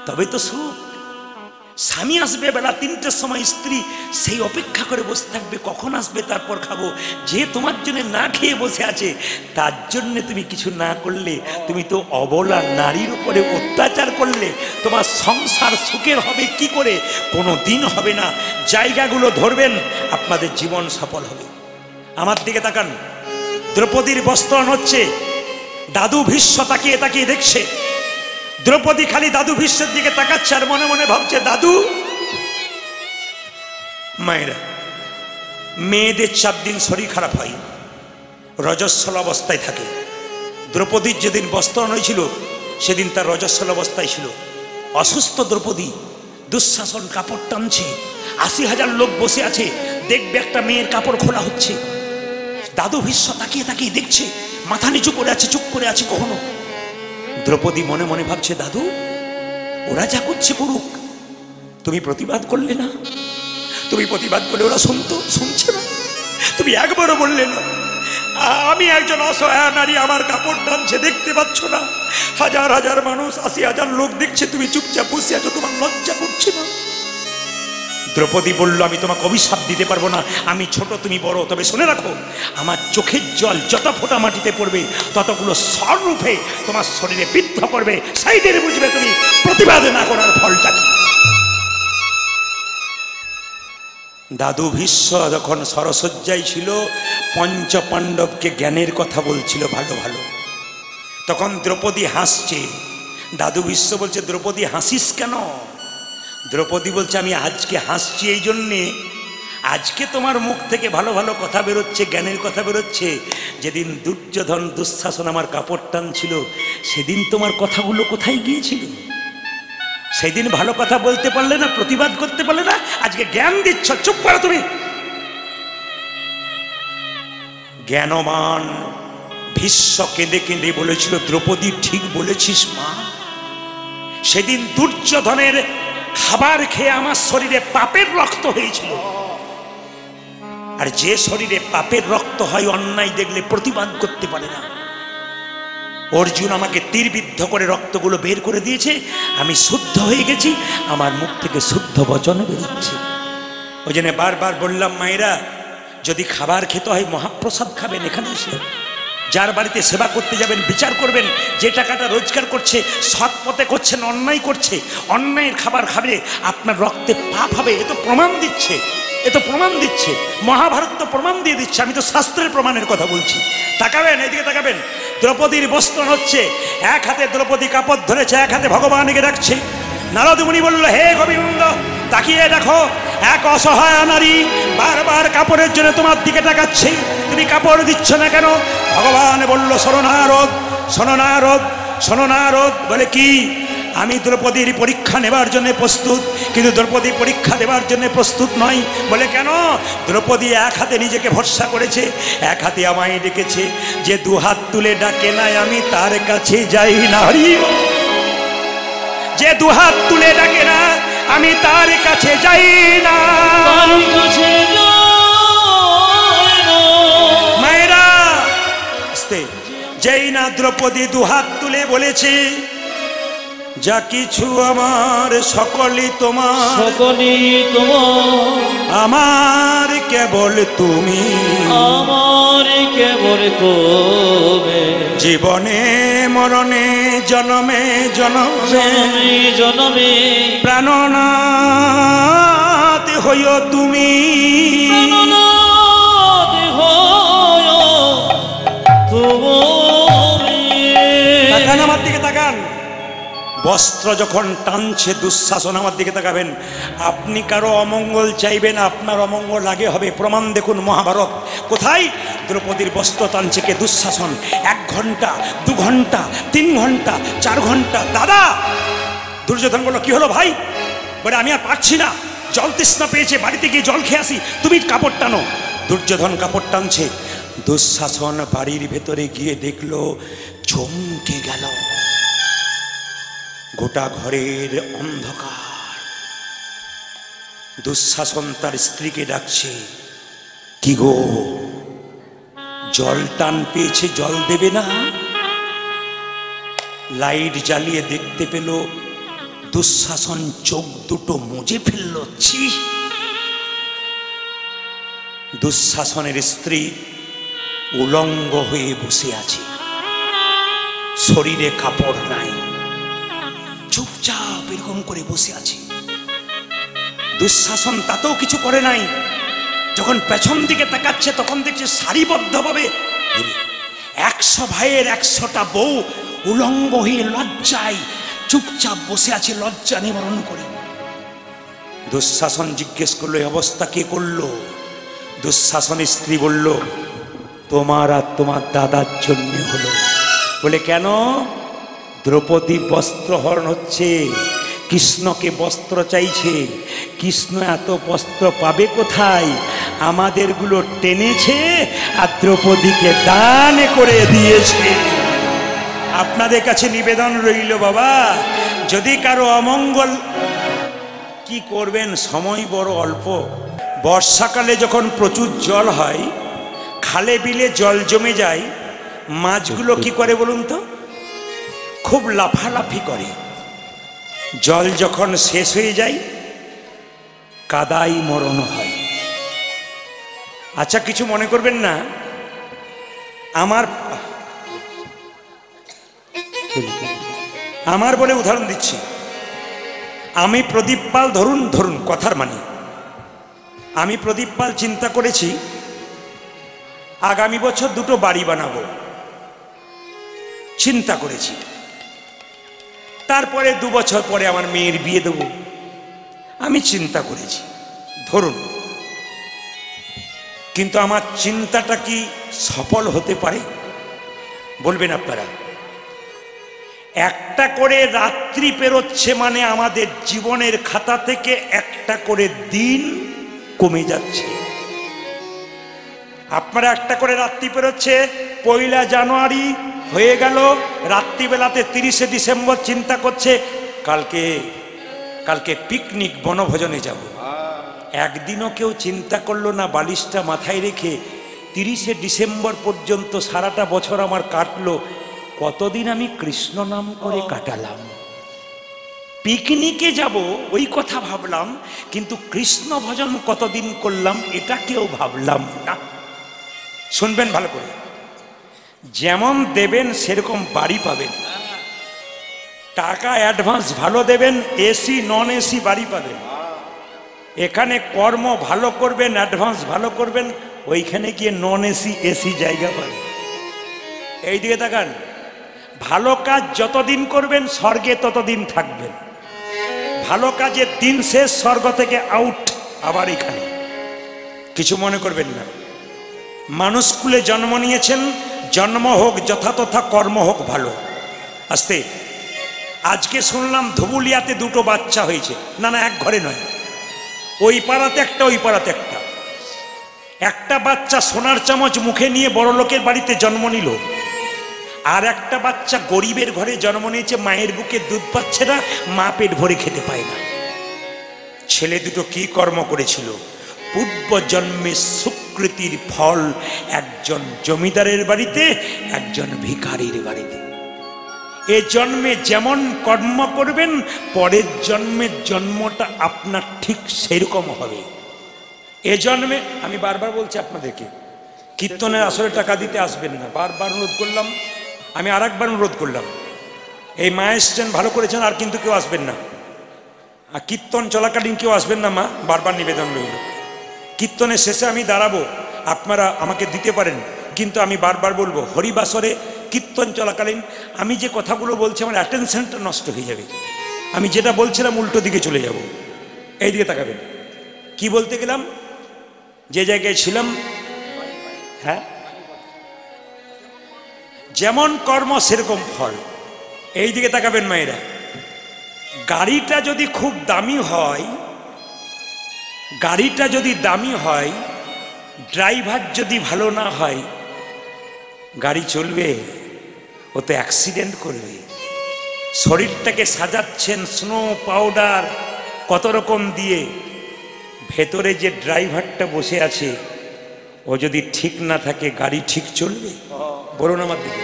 তবে তো সুখ। স্বামী আসবে বেলা 3টের সময়, স্ত্রী সেই অপেক্ষা করে বসে থাকবে কখন আসবে তারপর খাবো। যে তোমার জন্য না খেয়ে বসে আছে, তার জন্য তুমি কিছু না করলে তুমি তো অবলা নারীর উপরে অত্যাচার করলে। তোমার সংসার সুখের হবে কি করে? কোনো দিন হবে না। জায়গাগুলো ধরবেন, আপনাদের জীবন সফল হবে। আমার দিকে তাকান, দ্রৌপদীর বস্ত্রণ হচ্ছে, দাদু ভীষ্ম তাকিয়ে তাকিয়ে দেখছে। দ্রৌপদী খালি দাদু ভীষ্মের দিকে তাকাচ্ছে আর মনে মনে ভাবছে, দাদু। মায়েরা, মেয়েদের 4 দিন শরীর খারাপ হয়, রজস্বল অবস্থায় থাকে। দ্রৌপদীর যেদিন বস্ত্রণ হয়েছিল সেদিন তার রজস্বল অবস্থায় ছিল। অসুস্থ দ্রৌপদী, দুঃশাসন কাপড় টানছে, 80,000 লোক বসে আছে, দেখবে একটা মেয়ের কাপড় খোলা হচ্ছে। দাদু ভীষ্ম তাকিয়ে তাকিয়ে দেখছে, মাথা নিচু করে আছে, চুপ করে আছে। কখনো দ্রৌপদী মনে মনে ভাবছে, দাদু, ওরা যা করছে করুক, তুমি প্রতিবাদ করলে না। তুমি প্রতিবাদ করলে ওরা শুনছে না। তুমি একবারও বললে না, আমি একজন অসহায় নারী, আমার কাপড় টানছে, দেখতে পাচ্ছ না? 1000 মানুষ, 80,000 লোক দেখছে, তুমি চুপচাপ বসে আছো, তোমার লজ্জা করছে না? দ্রৌপদী বলল, আমি তোমাকে অভিশাপ দিতে পারবো না, আমি ছোট তুমি বড়, তবে শুনে রাখো, আমার চোখের জল যত ফোঁটা মাটিতে পড়বে ততগুলো স্বরূপে তোমার শরীরে বিদ্ধ করবে। সেই দিন বুঝবে তুমি প্রতিবাদ না করার ফলটা কি। দাদু ভীষ্ম যখন সরসজ্জায় ছিল, পঞ্চপাণ্ডবকে জ্ঞানের কথা বলছিল ভালো ভালো। তখন দ্রৌপদী হাসছে। দাদু ভীষ্ম বলছে, দ্রৌপদী হাসিস কেন? দ্রৌপদী বলছে, আমি আজকে হাসছি এই জন্যে, আজকে তোমার মুখ থেকে ভালো ভালো কথা বেরোচ্ছে, জ্ঞানের কথা বেরোচ্ছে। যেদিন দুর্যোধন দুঃশাসন আমার কাপড় টানছিল, সেদিন তোমার কথাগুলো কোথায় গিয়েছিল? সেদিন ভালো কথা বলতে পারলে না, প্রতিবাদ করতে পারলে না, আজকে জ্ঞান দিচ্ছ। চুপ করো তুমি। জ্ঞানমান ভীষ্ম কেঁদে কেঁদে বলেছিল, দ্রৌপদী ঠিক বলেছিস মা। সেদিন দুর্যোধনের খাবার খেয়ে আমার শরীরে পাপের রক্ত হয়েছিল। আর যে শরীরে পাপের রক্ত হয়, অন্যায় দেখলে প্রতিবাদ করতে পারে না। অর্জুন আমাকে তীরবিদ্ধ করে রক্তগুলো বের করে দিয়েছে, আমি শুদ্ধ হয়ে গেছি, আমার মুখ থেকে শুদ্ধ বচন বেরোচ্ছে। ওই জন্য বারবার বললাম, মায়েরা যদি খাবার খেতে হয় মহাপ্রসাদ খাবেন এখানে এসে। যার বাড়িতে সেবা করতে যাবেন বিচার করবেন, যে টাকাটা রোজগার করছে সৎ পথে করছেন, অন্যায় করছে, অন্যায়ের খাবার খাবে আপনার রক্তে পাপ হবে। এ তো প্রমাণ দিচ্ছে, এ তো প্রমাণ দিচ্ছে। মহাভারত তো প্রমাণ দিয়ে দিচ্ছে, আমি তো শাস্ত্রের প্রমাণের কথা বলছি। তাকাবেন, এইদিকে তাকাবেন। দ্রৌপদীর বস্ত্র হচ্ছে, এক হাতে দ্রৌপদী কাপড় ধরেছে, এক হাতে ভগবানকে ডাকছে। নারদ মুনি বলল, হে গোবিন্দ তাকিয়ে দেখো, এক অসহায় নারী বারবার কাপড়ের জন্য তোমার দিকে তাকাচ্ছে, তুমি কাপড় দিচ্ছ না কেন? ভগবান বলল, শোনো নারদ, শোনো নারদ, শোনো নারদ। বলে কি? আমি দ্রৌপদীর পরীক্ষা নেবার জন্য প্রস্তুত, কিন্তু দ্রৌপদী পরীক্ষা দেবার জন্য প্রস্তুত নয়। বলে কেন? দ্রৌপদী এক হাতে নিজেকে ভরসা করেছে, এক হাতে আমায় ডেকেছে। যে দু হাত তুলে ডাকে নাই আমি তার কাছে যাই না। যে দু হাত তুলে ডাকে না আমি তার কাছে যাই না। মায়েরা যেই না দ্রৌপদী দু হাত তুলে বলেছে, যা কিছু আমার সকলই তোমার, সকলই তোমার, আমার কেবল তুমি, আমার কেবল তুমি। জীবনে মরণে জনমে জনমে জনমে প্রাণনাথ হইও তুমি, প্রাণনাথ হইও তুমি। তাকান আমার দিকে, তাকান। বস্ত্র যখন টানছে দুঃশাসন, আমার দিকে তাকাবেন। আপনি কারো অমঙ্গল চাইবেন, আপনার অমঙ্গল আগে হবে। প্রমাণ দেখুন মহাভারত। কোথায়? দ্রৌপদীর বস্ত্র টানছে কে? দুঃশাসন। 1 ঘন্টা, 2 ঘন্টা, 3 ঘন্টা, 4 ঘন্টা। দাদা, দুর্যোধন বলল, কি হলো ভাই? বলে আমি আর পারছি না, জল তৃষ্ণা পেয়েছে, বাড়িতে গিয়ে জল খেয়ে আসি, তুমি কাপড় টানো। দুর্যোধন কাপড় টানছে, দুঃশাসন বাড়ির ভেতরে গিয়ে দেখলো, চমকে গেল। গোটা ঘরের অন্ধকার। দুঃশাসন তার স্ত্রীকে ডাকছে, কি গো, জল টান পেয়েছে, জল দেবে না? লাইট জ্বালিয়ে দেখতে পেল দুঃশাসন চোখ দুটো মুজে ফেলল। ছি! দুঃশাসনের স্ত্রী উলঙ্গ হয়ে বসে আছে, শরীরে কাপড় নাই, চুপচাপ এরকম করে বসে আছে। দুঃশাসন তাতেও কিছু করে নাই। যখন পেছন দিকে তাকাচ্ছে তখন দেখছে সারিবদ্ধভাবে 100 ভাইয়ের 100টা বউ উলঙ্গ হয়ে লজ্জায় চুপচাপ বসে আছে, লজ্জা নিবারণ করে। দুঃশাসন জিজ্ঞেস করলো, এই অবস্থা কে করলো? দুঃশাসনের স্ত্রী বলল, তোমার আর তোমার দাদার জন্য হলো। বলে কেন? দ্রৌপদী বস্ত্রহরণ হচ্ছে, কৃষ্ণকে বস্ত্র চাইছে। কৃষ্ণ এত বস্ত্র পাবে কোথায়? আমাদেরগুলো টেনেছে আর দ্রৌপদীকে দান করে দিয়েছে। আপনাদের কাছে নিবেদন রইল বাবা, যদি কারো অমঙ্গল, কি করবেন, সময় বড় অল্প। বর্ষাকালে যখন প্রচুর জল হয়, খালে বিলে জল জমে যায়, মাছগুলো কি করে বলুন তো? খুব লাফালাফি করে। জল যখন শেষ হয়ে যায়, কাদাই মরণ হয়। আচ্ছা, কিছু মনে করবেন না, আমার বলে উদাহরণ দিচ্ছি। আমি প্রদীপ পাল, ধরুন কথার মানে, আমি প্রদীপ পাল চিন্তা করেছি আগামী বছর 2টো বাড়ি বানাবো, চিন্তা করেছি। তারপরে 2 বছর পরে আমার মেয়ের বিয়ে দেবো, আমি চিন্তা করেছি। ধরুন কিন্তু আমার চিন্তাটা কি সফল হতে পারে? বলবেন আপনারা। একটা করে রাত্রি পেরোচ্ছে মানে আমাদের জীবনের খাতা থেকে একটা করে দিন কমে যাচ্ছে। আপনারা একটা করে রাত্রি পেরোচ্ছে, 1 জানুয়ারি হয়ে গেল, রাত্রিবেলাতে 30শে ডিসেম্বর চিন্তা করছে কালকে পিকনিক বনভোজনে যাব। একদিনও কেউ চিন্তা করলো না বালিশটা মাথায় রেখে 30শে ডিসেম্বর পর্যন্ত সারাটা বছর আমার কাটলো, কতদিন আমি কৃষ্ণ নাম করে কাটালাম। পিকনিকে যাব ওই কথা ভাবলাম, কিন্তু কৃষ্ণ ভজন কতদিন করলাম এটা কেউ ভাবলাম না। শুনবেন ভালো করে, যেমন দেবেন সেরকম বাড়ি পাবেন। টাকা অ্যাডভান্স ভালো দেবেন, এসি নন এসি বাড়ি পাবেন। এখানে কর্ম ভালো করবেন, অ্যাডভান্স ভালো করবেন, ওইখানে গিয়ে নন এসি এসি জায়গা পাবেন। এই দিকে তাকান, ভালো কাজ যতদিন করবেন স্বর্গে ততদিন থাকবেন। ভালো কাজের দিন শেষ, স্বর্গ থেকে আউট, আবার এখানে। কিছু মনে করবেন না, মানুষ কুলে জন্ম নিয়েছেন, জন্ম হোক যথাতথা, কর্ম হোক ভালো। আস্তে, আজকে শুনলাম ধুবুলিয়াতে 2টো বাচ্চা হয়েছে। না না, এক ঘরে নয়, ওই পাড়াতে একটা ওই পাড়াতে একটা। একটা বাচ্চা সোনার চামচ মুখে নিয়ে বড় লোকের বাড়িতে জন্ম নিল, আর একটা বাচ্চা গরিবের ঘরে জন্ম নিয়েছে, মায়ের বুকে দুধ পাচ্ছে না, মা পেট ভরে খেতে পায় না। ছেলে দুটো কি কর্ম করেছিল? পূর্ব জন্মে সুকৃতির ফল, একজন জমিদারের বাড়িতে, একজন ভিখারির বাড়িতে। এ জন্মে যেমন কর্ম করবেন, পরের জন্মের জন্মটা আপনার ঠিক সেরকম হবে। এ জন্মে, আমি বারবার বলছি আপনাদেরকে, কীর্তনের আসলে টাকা দিতে আসবেন না, বারবার অনুরোধ করলাম। আমি আর একবার অনুরোধ করলাম, এই মা এসছেন ভালো করেছেন, আর কিন্তু কেউ আসবেন না। আর কীর্তন চলাকালীন কেউ আসবেন না মা, বারবার নিবেদন রইল। কীর্তনের শেষে আমি দাঁড়াবো, আপনারা আমাকে দিতে পারেন, কিন্তু আমি বারবার বলবো, হরিবাসরে কীর্তন চলাকালীন আমি যে কথাগুলো বলছি আমার অ্যাটেনশনটা নষ্ট হয়ে যাবে। আমি যেটা বলছিলাম উল্টো দিকে চলে যাব। এই দিকে তাকাবেন। কি বলতে গেলাম? যে জায়গায় ছিলাম, হ্যাঁ, যেমন কর্ম সেরকম ফল। এই দিকে তাকাবেন মায়েরা। গাড়িটা যদি খুব দামি হয়, গাড়িটা যদি দামি হয়, ড্রাইভার যদি ভালো না হয়, গাড়ি চলবে? ও তো অ্যাক্সিডেন্ট করবে। শরীরটাকে সাজাচ্ছেন স্নো পাউডার কত রকম দিয়ে, ভেতরে যে ড্রাইভারটা বসে আছে ও যদি ঠিক না থাকে, গাড়ি ঠিক চলবে? বলুন আমার দিকে।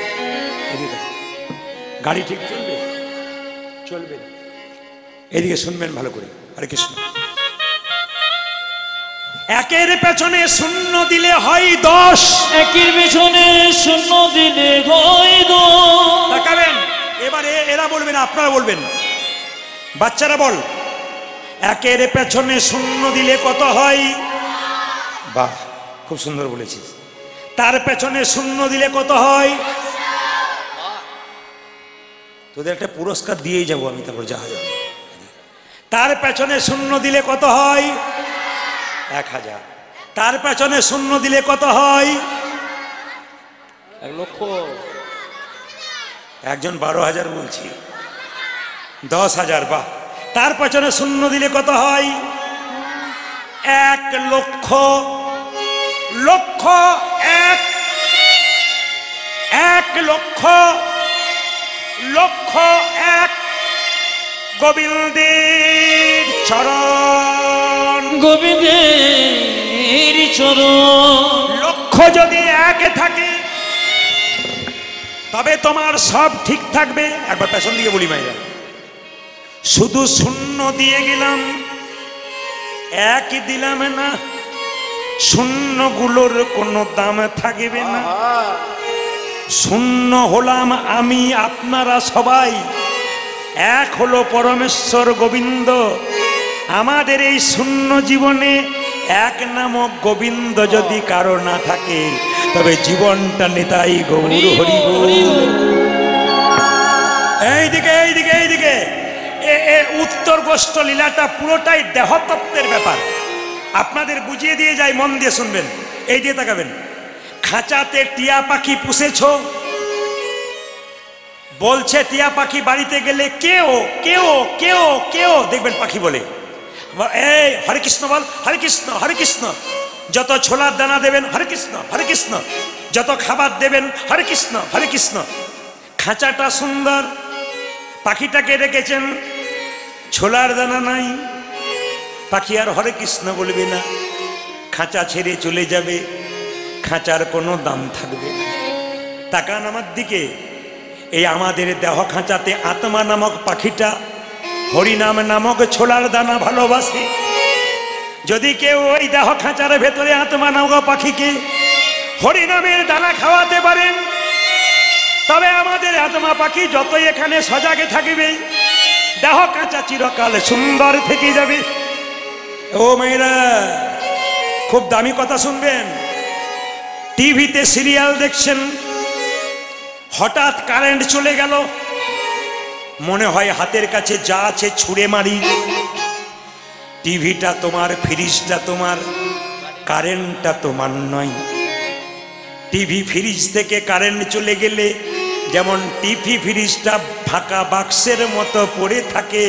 গাড়ি ঠিক চলবে? চলবে না। এদিকে শুনবেন ভালো করে। হরে কৃষ্ণ। একের পেছনে শূন্য দিলে হয় 10, একের পেছনে শূন্য দিলে হয় 10। তাকাবেন এবারে, এরা বলবেন আপনারা বলবেন, বাচ্চারা বল, একের পেছনে শূন্য দিলে কত হয়? বাহ, খুব সুন্দর বলেছিস। তার পেছনে শূন্য দিলে কত হয়? তোদের একটা পুরস্কার দিয়েই যাবো আমি, তারপর যা যাবে। তার পেছনে শূন্য দিলে কত হয়? 1000। তার পেছনে শূন্য দিলে কত হয়? 1 লক্ষ। একজন 12,000 বলছি, 10,000। বাহ। তার পেছনে শূন্য দিলে কত হয়? 1 লক্ষ। লক্ষ 1, 1 লক্ষ, লক্ষ 1 গোবিন্দের চরণ, গোবিন্দের চরণ। লক্ষ যদি 1 থাকে তবে তোমার সব ঠিক থাকবে। একবার পেছন দিকে বলি মাইরা, শুধু শূন্য দিয়ে গেলাম, 1 দিলাম না, শূন্যগুলোর কোনো দাম থাকবে না। শূন্য হলাম আমি, আপনারা সবাই। 1 হলো পরমেশ্বর গোবিন্দ। আমাদের এই শূন্য জীবনে 1 নামক গোবিন্দ যদি কারো না থাকে, তবে জীবনটা নেতাই গৌর হরি বল। এইদিকে এইদিকে এইদিকে, উত্তর গোষ্ঠ লীলাটা পুরোটাই দেহতত্ত্বের ব্যাপার। আপনাদের বুঝিয়ে দিয়ে যাই, মন দিয়ে শুনবেন, এই দিয়ে তাকাবেন। খাঁচাতে টিয়া পাখি পুষেছ, বলছে টিয়া পাখি বাড়িতে গেলে কেও কেও কেও কেও, দেখবেন পাখি বলে এই হরে কৃষ্ণ বল, হরে কৃষ্ণ হরে কৃষ্ণ। যত ছোলার দানা দেবেন হরে কৃষ্ণ হরে কৃষ্ণ, যত খাবার দেবেন হরে কৃষ্ণ হরে কৃষ্ণ। খাঁচাটা সুন্দর, পাখিটাকে রেখেছেন, ছোলার দানা নাই, পাখি আর হরে কৃষ্ণ বলবে না, খাঁচা ছেড়ে চলে যাবে, খাঁচার কোনো দাম থাকবে না। তাকান আমার দিকে, এই আমাদের দেহ খাঁচাতে আত্মা নামক পাখিটা হরিনাম নামক ছোলার দানা ভালোবাসে। যদি কেউ ওই দেহ খাঁচার ভেতরে আত্মা নামক পাখিকে হরিনামের দানা খাওয়াতে পারেন, তবে আমাদের আত্মা পাখি যতই এখানে সজাগে থাকবে, দেহ খাঁচা চিরকাল সুন্দর থেকে যাবে। ও মেয়েরা, খুব দামি কথা শুনবেন। টিভিতে সিরিয়াল দেখছেন, হঠাৎ কারেন্ট চলে গেল, মনে হয় হাতের কাছে যা আছে ছুঁড়ে মারি। টিভিটা তোমার, ফ্রিজটা তোমার, কারেন্টটা তোমার নয়। টিভি ফ্রিজ থেকে কারেন্ট চলে গেলে যেমন টিভি ফ্রিজটা ফাঁকা বাক্সের মতো পড়ে থাকে,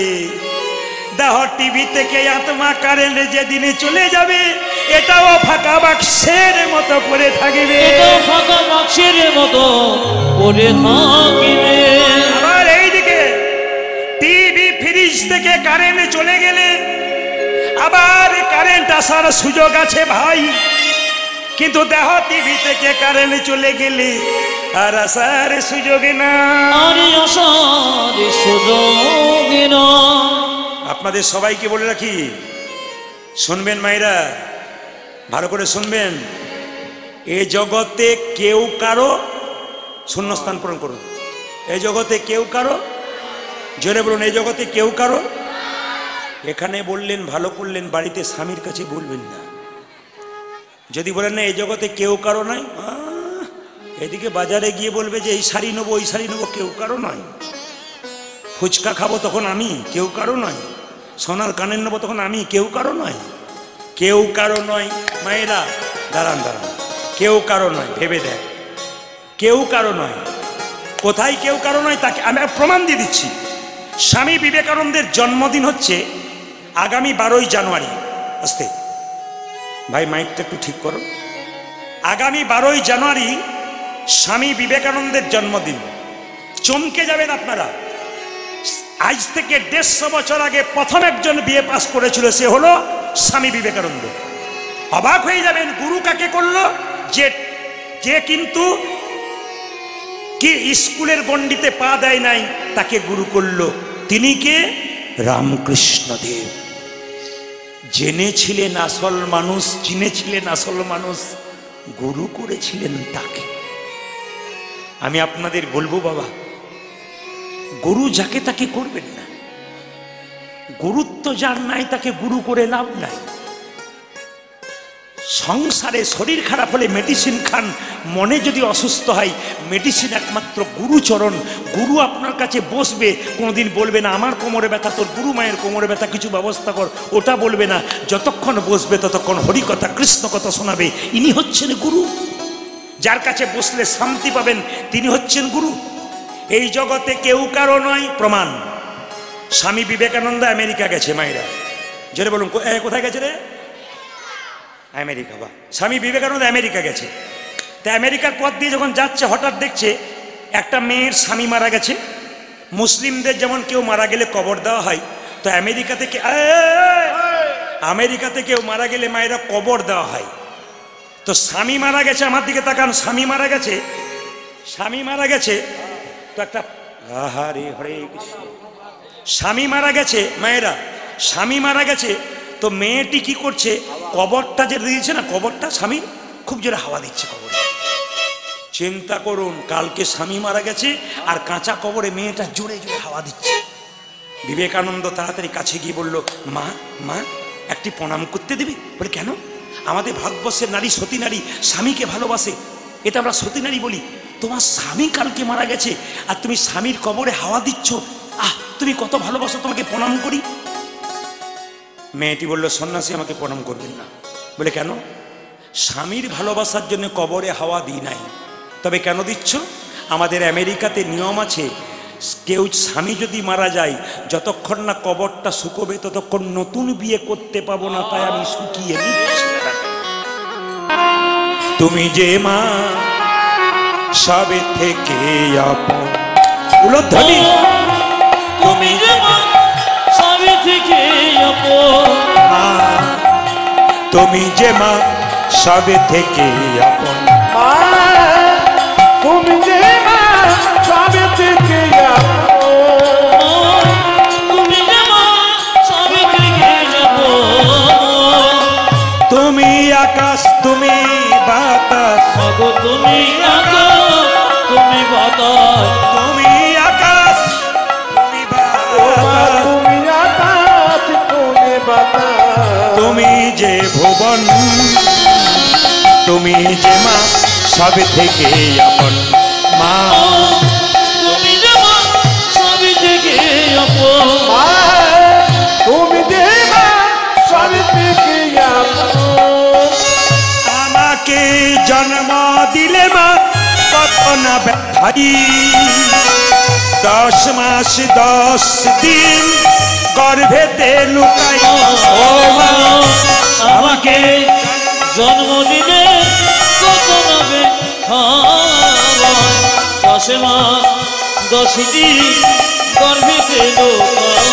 দেহ টিভি থেকে আত্মা কারেন্ট যেদিনে চলে যাবে, এটাও ফাঁকা বাক্সের মতো পড়ে থাকবে, ফাঁকা বাক্সের মতো পড়ে থাকবে। আবার এইদিকে টিভি ফ্রিজ থেকে কারেন্ট চলে গেলে আবার কারেন্ট আসার সুযোগ আছে ভাই, কিন্তু দেহ টিভি থেকে কারেন্ট চলে গেলে আর আসার সুযোগ না, আর আসার সুযোগ না। আপনাদের সবাইকে বলে রাখি, শুনবেন মায়েরা, ভালো করে শুনবেন। এ জগতে কেউ কারো, শূন্যস্থান পূরণ করুন, এই জগতে কেউ কারো, জোরে বলুন, এই জগতে কেউ কারো। এখানে বললেন ভালো করলেন, বাড়িতে স্বামীর কাছে বলবেন না। যদি বলেন না এই জগতে কেউ কারো নাই, এদিকে বাজারে গিয়ে বলবে যে এই শাড়ি নেবো ওই শাড়ি নেবো, কেউ কারো নয়। ফুচকা খাবো তখন আমি, কেউ কারো নয়। সোনার কানের নেবো তখন আমি, কেউ কারো নয়। কেউ কারো নয় মায়েরা, দাঁড়ান দাঁড়ান, কেউ কারো নয়, ভেবে দেখ, কেউ কারো নয়। কোথায় কেউ কারো নয় তাকে আমি প্রমাণ দিয়ে দিচ্ছি। স্বামী বিবেকানন্দের জন্মদিন হচ্ছে আগামী 12ই জানুয়ারি। আসতে ভাই, মাইকটা একটু ঠিক করো। আগামী 12ই জানুয়ারি স্বামী বিবেকানন্দের জন্মদিন। চমকে যাবেন আপনারা। আজ থেকে 150 বছর আগে প্রথম একজন বিএ পাস করেছিল, সে হলো স্বামী বিবেকানন্দ। অবাক হয়ে যাবেন, গুরু কাকে করলো? যে কিন্তু কি স্কুলের গণ্ডিতে পা দেয় নাই, তাকে গুরু করলো। তিনি কে? রামকৃষ্ণ দেব। জেনেছিলেন আসল মানুষ, চিনেছিলেন আসল মানুষ, গুরু করেছিলেন তাকে। আমি আপনাদের বলবো বাবা, গুরু যাকে তাকে করবেন না। গুরুত্ব যার নাই তাকে গুরু করে লাভ নাই। সংসারে শরীর খারাপ হলে মেডিসিন খান, মনে যদি অসুস্থ হয় মেডিসিন একমাত্র গুরুচরণ। গুরু আপনার কাছে বসবে, কোনোদিন বলবে না আমার কোমরে ব্যথা, তোর গুরু মায়ের কোমরে ব্যথা, কিছু ব্যবস্থা কর, ওটা বলবে না। যতক্ষণ বসবে ততক্ষণ হরি কথা কৃষ্ণ কথা শোনাবে। ইনি হচ্ছেন গুরু। যার কাছে বসলে শান্তি পাবেন, তিনি হচ্ছেন গুরু। এই জগতে কেউ কারো নয়, প্রমাণ। স্বামী বিবেকানন্দ আমেরিকা গেছে মায়েরা, জোরে বলুন, কোথায় গেছে রে? আমেরিকা। বা স্বামী বিবেকানন্দ আমেরিকা গেছে। তা আমেরিকার পথ দিয়ে যখন যাচ্ছে, হঠাৎ দেখছে একটা মেয়ের স্বামী মারা গেছে। মুসলিমদের যেমন কেউ মারা গেলে কবর দেওয়া হয়, তো আমেরিকাতে কেউ মারা গেলে মায়েরা কবর দেওয়া হয়। তো স্বামী মারা গেছে, আমার দিকে তাকান, স্বামী মারা গেছে, স্বামী মারা গেছে। তো একটা হরে হরে কৃষ্ণ, স্বামী মারা গেছে মায়েরা, স্বামী মারা গেছে। তো মেয়েটি কি করছে, কবরটা যে দিয়েছে না, কবরটা স্বামী খুব জোরে হাওয়া দিচ্ছে কবরে। চিন্তা করুন, কালকে স্বামী মারা গেছে আর কাঁচা কবরে মেয়েটা জোরে জোরে হাওয়া দিচ্ছে। বিবেকানন্দ তাড়াতাড়ি কাছে গিয়ে বলল, মা মা একটি প্রণাম করতে দেবে? বলে কেন? আমাদের ভারতবর্ষের নারী সতী নারী, স্বামীকে ভালোবাসে, এটা আমরা সতী নারী বলি। তোমার স্বামী কালকে মারা গেছে আর তুমি স্বামীর কবরে হাওয়া দিচ্ছ, তুমি কত ভালোবাসো, তোমাকে প্রণাম করি। মেয়েটি বলল, সন্ন্যাসী আমাকে প্রণাম করবেন না। বলে কেন? স্বামীর ভালোবাসার জন্য কবরে হাওয়া দিই নাই। তবে কেন দিচ্ছ? আমাদের আমেরিকাতে নিয়ম আছে, কেউ স্বামী যদি মারা যায়, যতক্ষণ না কবরটা শুকোবে ততক্ষণ নতুন বিয়ে করতে পাবো না, তাই আমি শুকিয়ে নিচ্ছি। তুমি যে মা সবে থেকে আপন, উলধ্বনি, তুমি যে মা সবে থেকে আপন, মা তুমি যে মা সবে থেকে আপন, মা তুমি যে মা সবে থেকে আপন, তুমি যে মা সবে থেকে আপন, তুমি আকাশ তুমি বাতাস, মাগো তুমি আকাশ তুমি বাতাস, তুমি আকাশ তুমি ও মা বাতাস, তুমি আকাশ তুমি বাতাস, তুমি যে ভুবন, তুমি যে মা সবে থেকে আপন, মা তুমি যে মা সবে থেকে আপন, মা তুমি যে মা সবে থেকে আপন, আমাকে জন্ম দিলে মা কত না ব্যথাই, 10 মাস 10 দিন গর্ভেতে লুকাই, ও মা আমাকে জন্ম দিলে কত নবে 10 মাস 10 দিন গর্ভেতে লোকায়,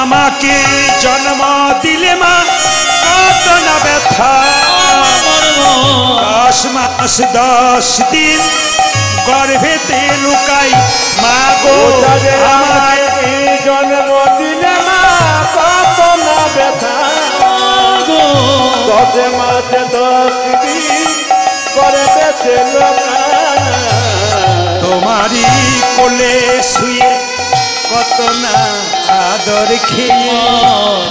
আমাকে জন্ম দিলে মা কত না ব্যথা, আমার মা 10 মাস 10 দিন গর্ভেতে লুকাই, মা গো ওটারে আমাকে আমাকে জন্ম দিলে মা কত না ব্যথা, গো 10 মাসে 10 দিন করে বেঁচে লোকা, তোমারই কোলে শুয়ে কত না আদর খেয়ে,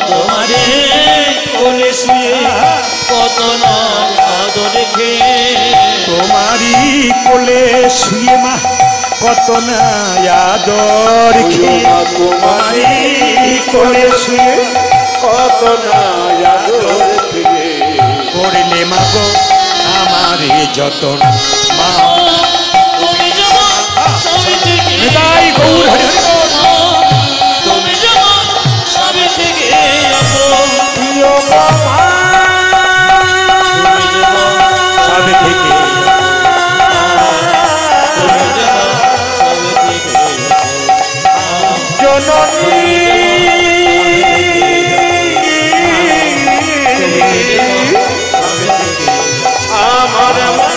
তোমারে কোলে শুয়ে কত না আদর খেয়ে, তোমারই কোলে শুয়ে মা কত না আদর খেয়ে, তোমারই কোলে শুয়ে কত না আদর খেয়ে, করলে মা গো আমারে যতন, মা তুমি যেমন সবে থেকে নিতাই গৌর হরি হরি বল। তুমি যেমন সবে থেকে আপন, প্রিয় বাবা তুমি যেমন সবে থেকে তুমি যেমন সবে থেকে আপন, জননী আমার মা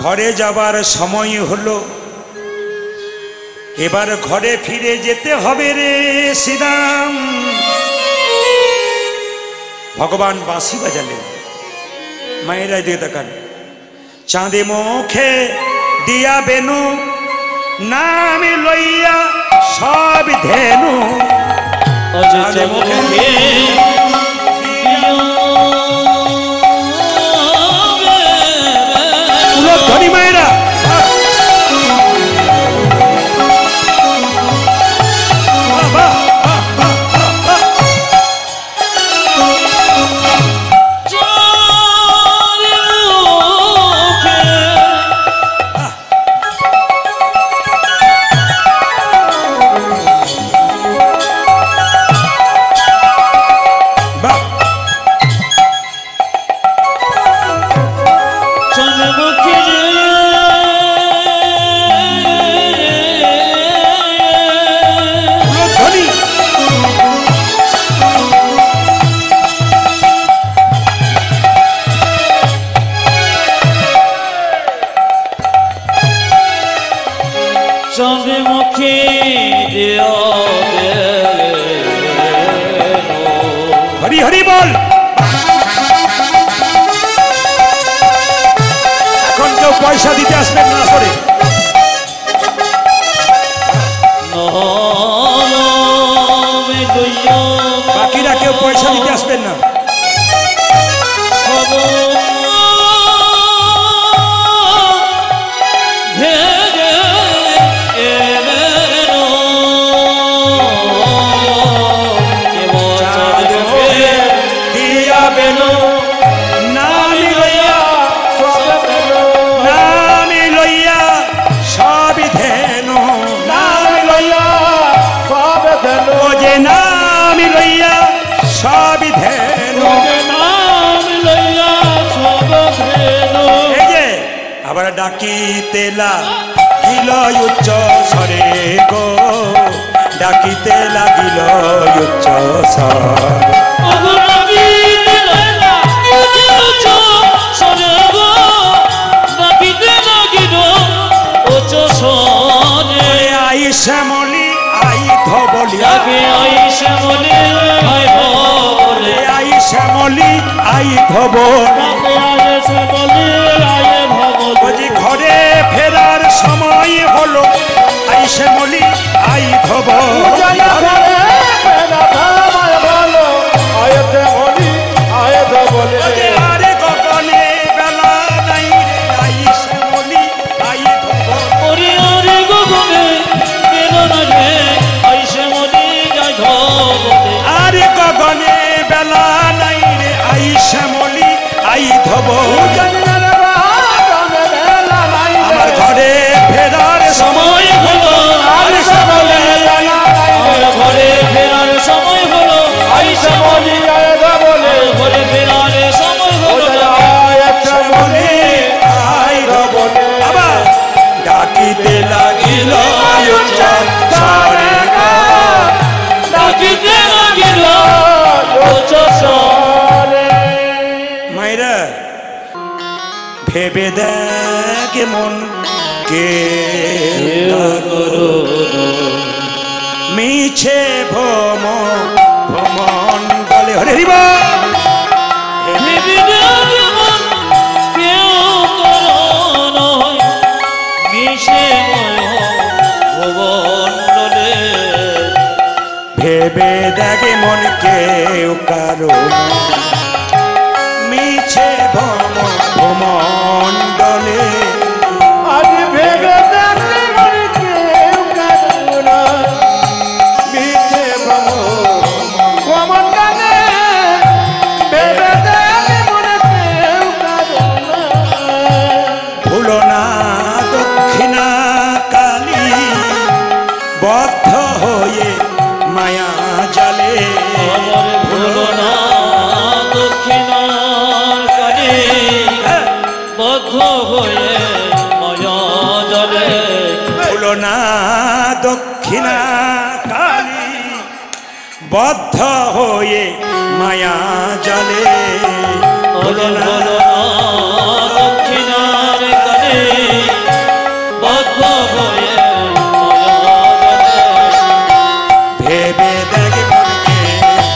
ঘরে যাবার সময় হলো, এবার ঘরে ফিরে যেতে হবে রে শ্রীরাম। ভগবান বাঁশি বাজালেন, মায়েরা দিয়ে তাকান, চাঁদে মুখে দিয়া বেনু, নাম লইয়া সব ধেনু, অযথা মুখে ধনী মায়েরা চাঁদে মুখে হরি হরি বল। এখন কেউ পয়সা দিতে আসবেন না করে, বাকিরা কেউ পয়সা দিতে আসবেন না। সব ভেঙে এলেন চাঁদ মুখে দিয়াবেন নামি লইয়া নামি লইয়া সবই ধেন নামি লইয়া ও যে নামি লইয়া সবই ধেন। এই যে আবার ডাকিতে লাগিল উচ্চ স্বরে গো, ডাকিতে লাগিল উচ্চ স্বর। আই শ্যামলি আই ধবলিয়া আই শ্যামলি আই শ্যামলি আই ধবলিয়া বলছি ঘরে ফেরার সময় হলো, আই শ্যামলি আই ধবলিয়া আরে গগনে বেলা নাই রে, আই শ্যামলি আই ধবলিয়া আরে গগনে বেলা নাই রে, আই শ্যামলি আই ধবলিয়া আমার ঘরে ফেরার সময় হলো, আরে শ্যামলি ঘরে ফেরার সময় হলো আই শ্যামলি ঘরে ফেরার সময় হলো শ্যামলি আই ধবলিয়া আবার ডাকিতে লাগিল উচ্চ স্বরে গো, ডাকিতে লাগিল উচ্চ স্বরে। মায়েরা ভেবে দেখ মন কে মিছে ভ্রমণ বলে হরে রিবা ভেবে দেখে মন কেউ কারো মিছে ভ্রমণ্ডলে ভুলো না দক্ষিণা কালী বদ্ধ হয়ে মায়া জালে ভুলো না দক্ষিণার কালে বদ্ধ হয়ে মায়া জলে ভুলো না দক্ষিণা কালী বদ্ধ হয়ে মায়া জালে ভুলো না দক্ষিণার কালে বদ্ধ হয়ে ভেবে দেখে মনকে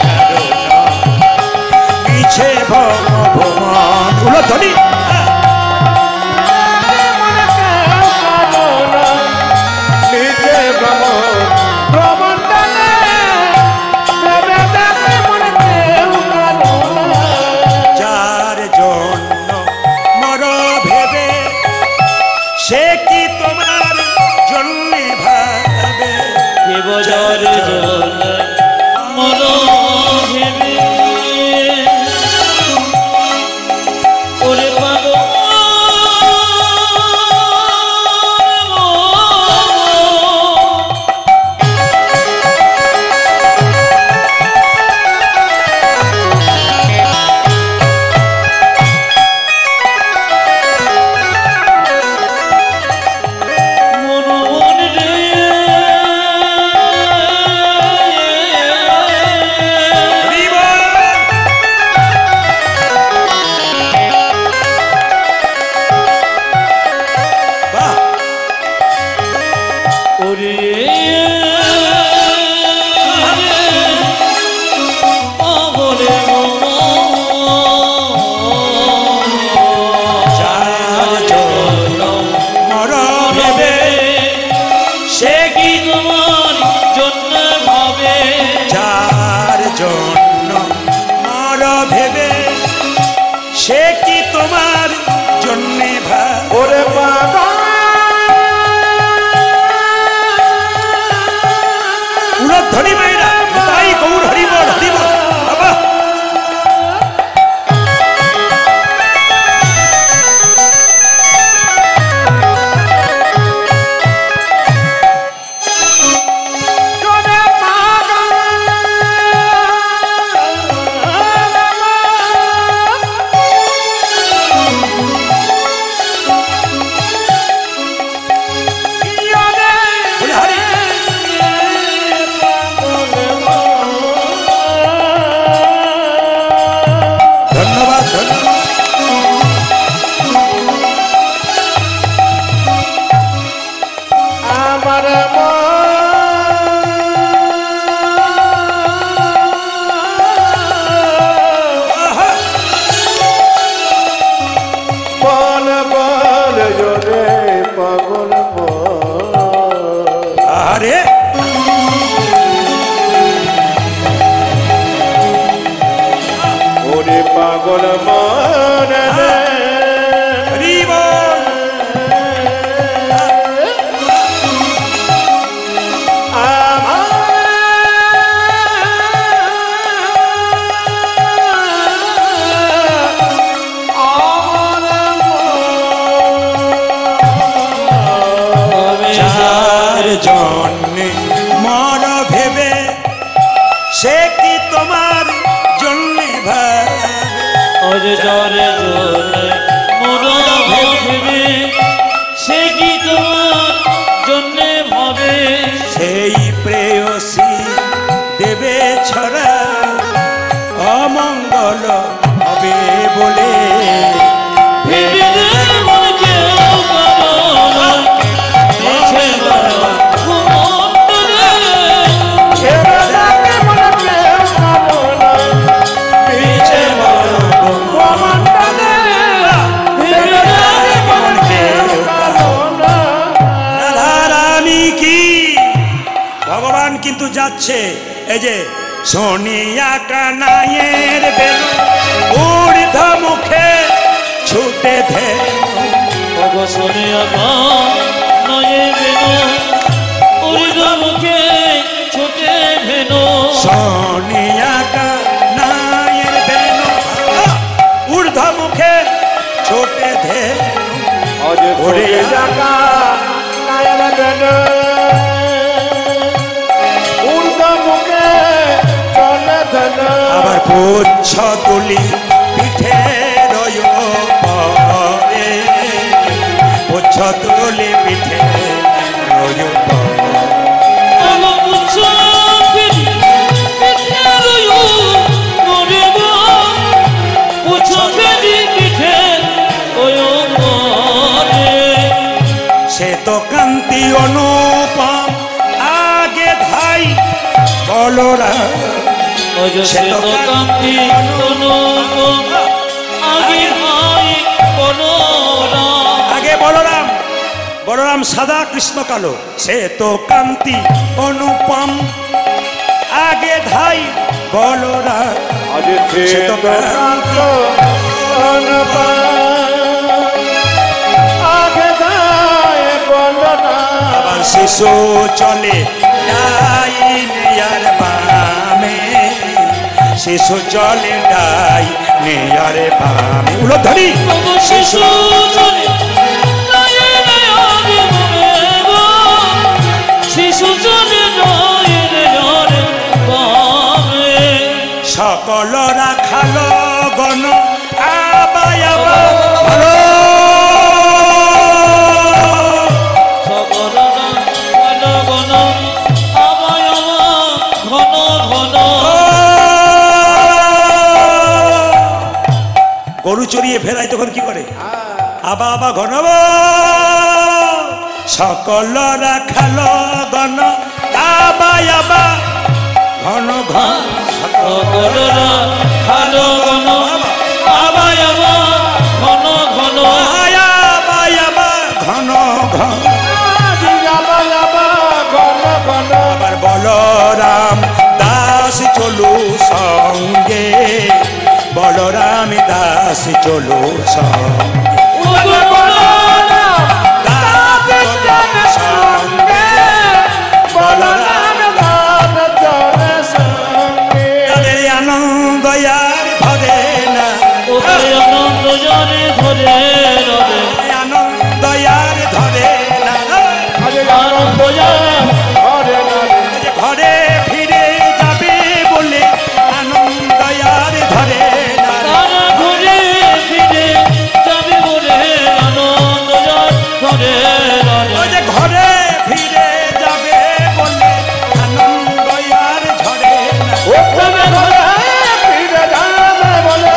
কারো মিছে ভ্রমণ উলধ্বনি যার জন্য মর ভেবে সে কি তোমার জন্য ভাবে দেবজার জল মর ভেবে ওরে তোমার জন্যে ভাই ওরে পাগল উলধ্বনি মায়েরা তাই গৌর হরিবল হরিবল বাবা পাগল মন জন্যে মর ভেবে সে কি তোমার জন্যে ভাই জরে জরে মর ভেবে সে কি তোমার জন্যে ভাবে সেই প্রেয়সী দেবে ছড়া অমঙ্গল হবে বলে কিন্তু যাচ্ছে এই যে সোনিয়া কানাইয়ের বেনু ঊর্ধ্ব মুখে ছুটে ধে সোনিয়া কানাইয়ের বেনু ঊর্ধ্ব মুখে ছুটে ধেনু সোনিয়া কানাইয়ের বেনু ঊর্ধ্ব মুখে ছুটে ধে ওরে জাগা নায়ন বেনু আবার পুচ্ছ তুলি পিঠে রয় পরে পুচ্ছ তুলি পিঠে রয় সে তো কান্তি অনুপম আগে ধাই বলরা আগে বলরাম বলরাম সাদা কৃষ্ণ কালো সে তো কান্তি অনুপম আগে ধাই বলরাম সে তো কান্ত আগে ধাই বলরাম আবার শিশু চলে ডাইনিয়ার বামে শিশু চলে ডাই নেয়ার বামে উলধ্বনি শিশু চলে শিশু চলে সকল রাখাল গণ আবায় গরু চড়িয়ে ফেরায় তখন কি করে আবা আবা ঘনব সকল রাখাল গণ আবা আবা ঘন ঘন সকল রাখাল গণ আবা আবা ঘন ঘন আবা আবা ঘন ঘন আবার বলরাম দাস চলু সঙ্গে বলরাম দাস চলো সঙ্গে ওগো বলরাম দাস চলো সঙ্গে বলরাম দাস চলে সঙ্গে তাদের আনন্দ আর ধরে না ওগো আনন্দ জানে ধরে রবে আনন্দ আর ধরে না আনন্দ জানে ঘরে নারে ঘরে ফিরে যাবে বলে আনন্দ আর ধরে না তারা ঘুরে ফিরে যাবে বলে আনন্দ জানে ধরে রবে ওই যে ঘরে ফিরে যাবে বলে আনন্দ আর ঝরে না ওখানে ঘরে ফিরে যাবে বলে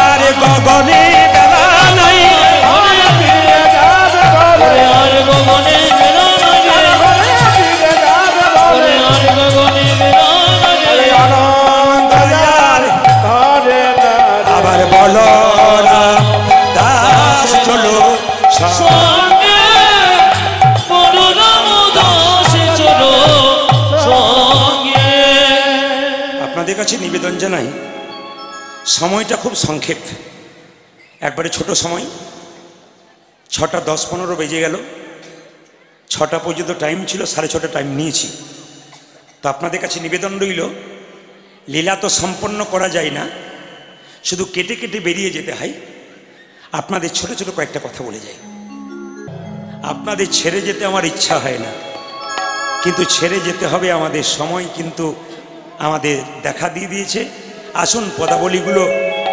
আর গগনে বেলা নাই ঘরে ফিরে যাবে বলে আর গগনে বেলা লাগে ঘরে ফিরে যাবে বলে আর গগনে বেলা লাগে আনন্দ আর ঘরে নারে আবার বলো রাম দাস চলো সঙ্গে। সঙ্গে বলরাম দাস চলো সঙ্গে আপনাদের কাছে নিবেদন জানাই সময়টা খুব সংক্ষেপ একবারে ছোট সময় 6টা 10-15 বেজে গেল 6টা পর্যন্ত টাইম ছিল 6:30 টাইম নিয়েছি তো আপনাদের কাছে নিবেদন রইল লীলা তো সম্পন্ন করা যায় না শুধু কেটে কেটে বেরিয়ে যেতে হয় আপনাদের ছোট ছোট কয়েকটা কথা বলে যাই আপনাদের ছেড়ে যেতে আমার ইচ্ছা হয় না কিন্তু ছেড়ে যেতে হবে আমাদের সময় কিন্তু আমাদের দেখা দিয়ে দিয়েছে আসুন পদাবলীগুলো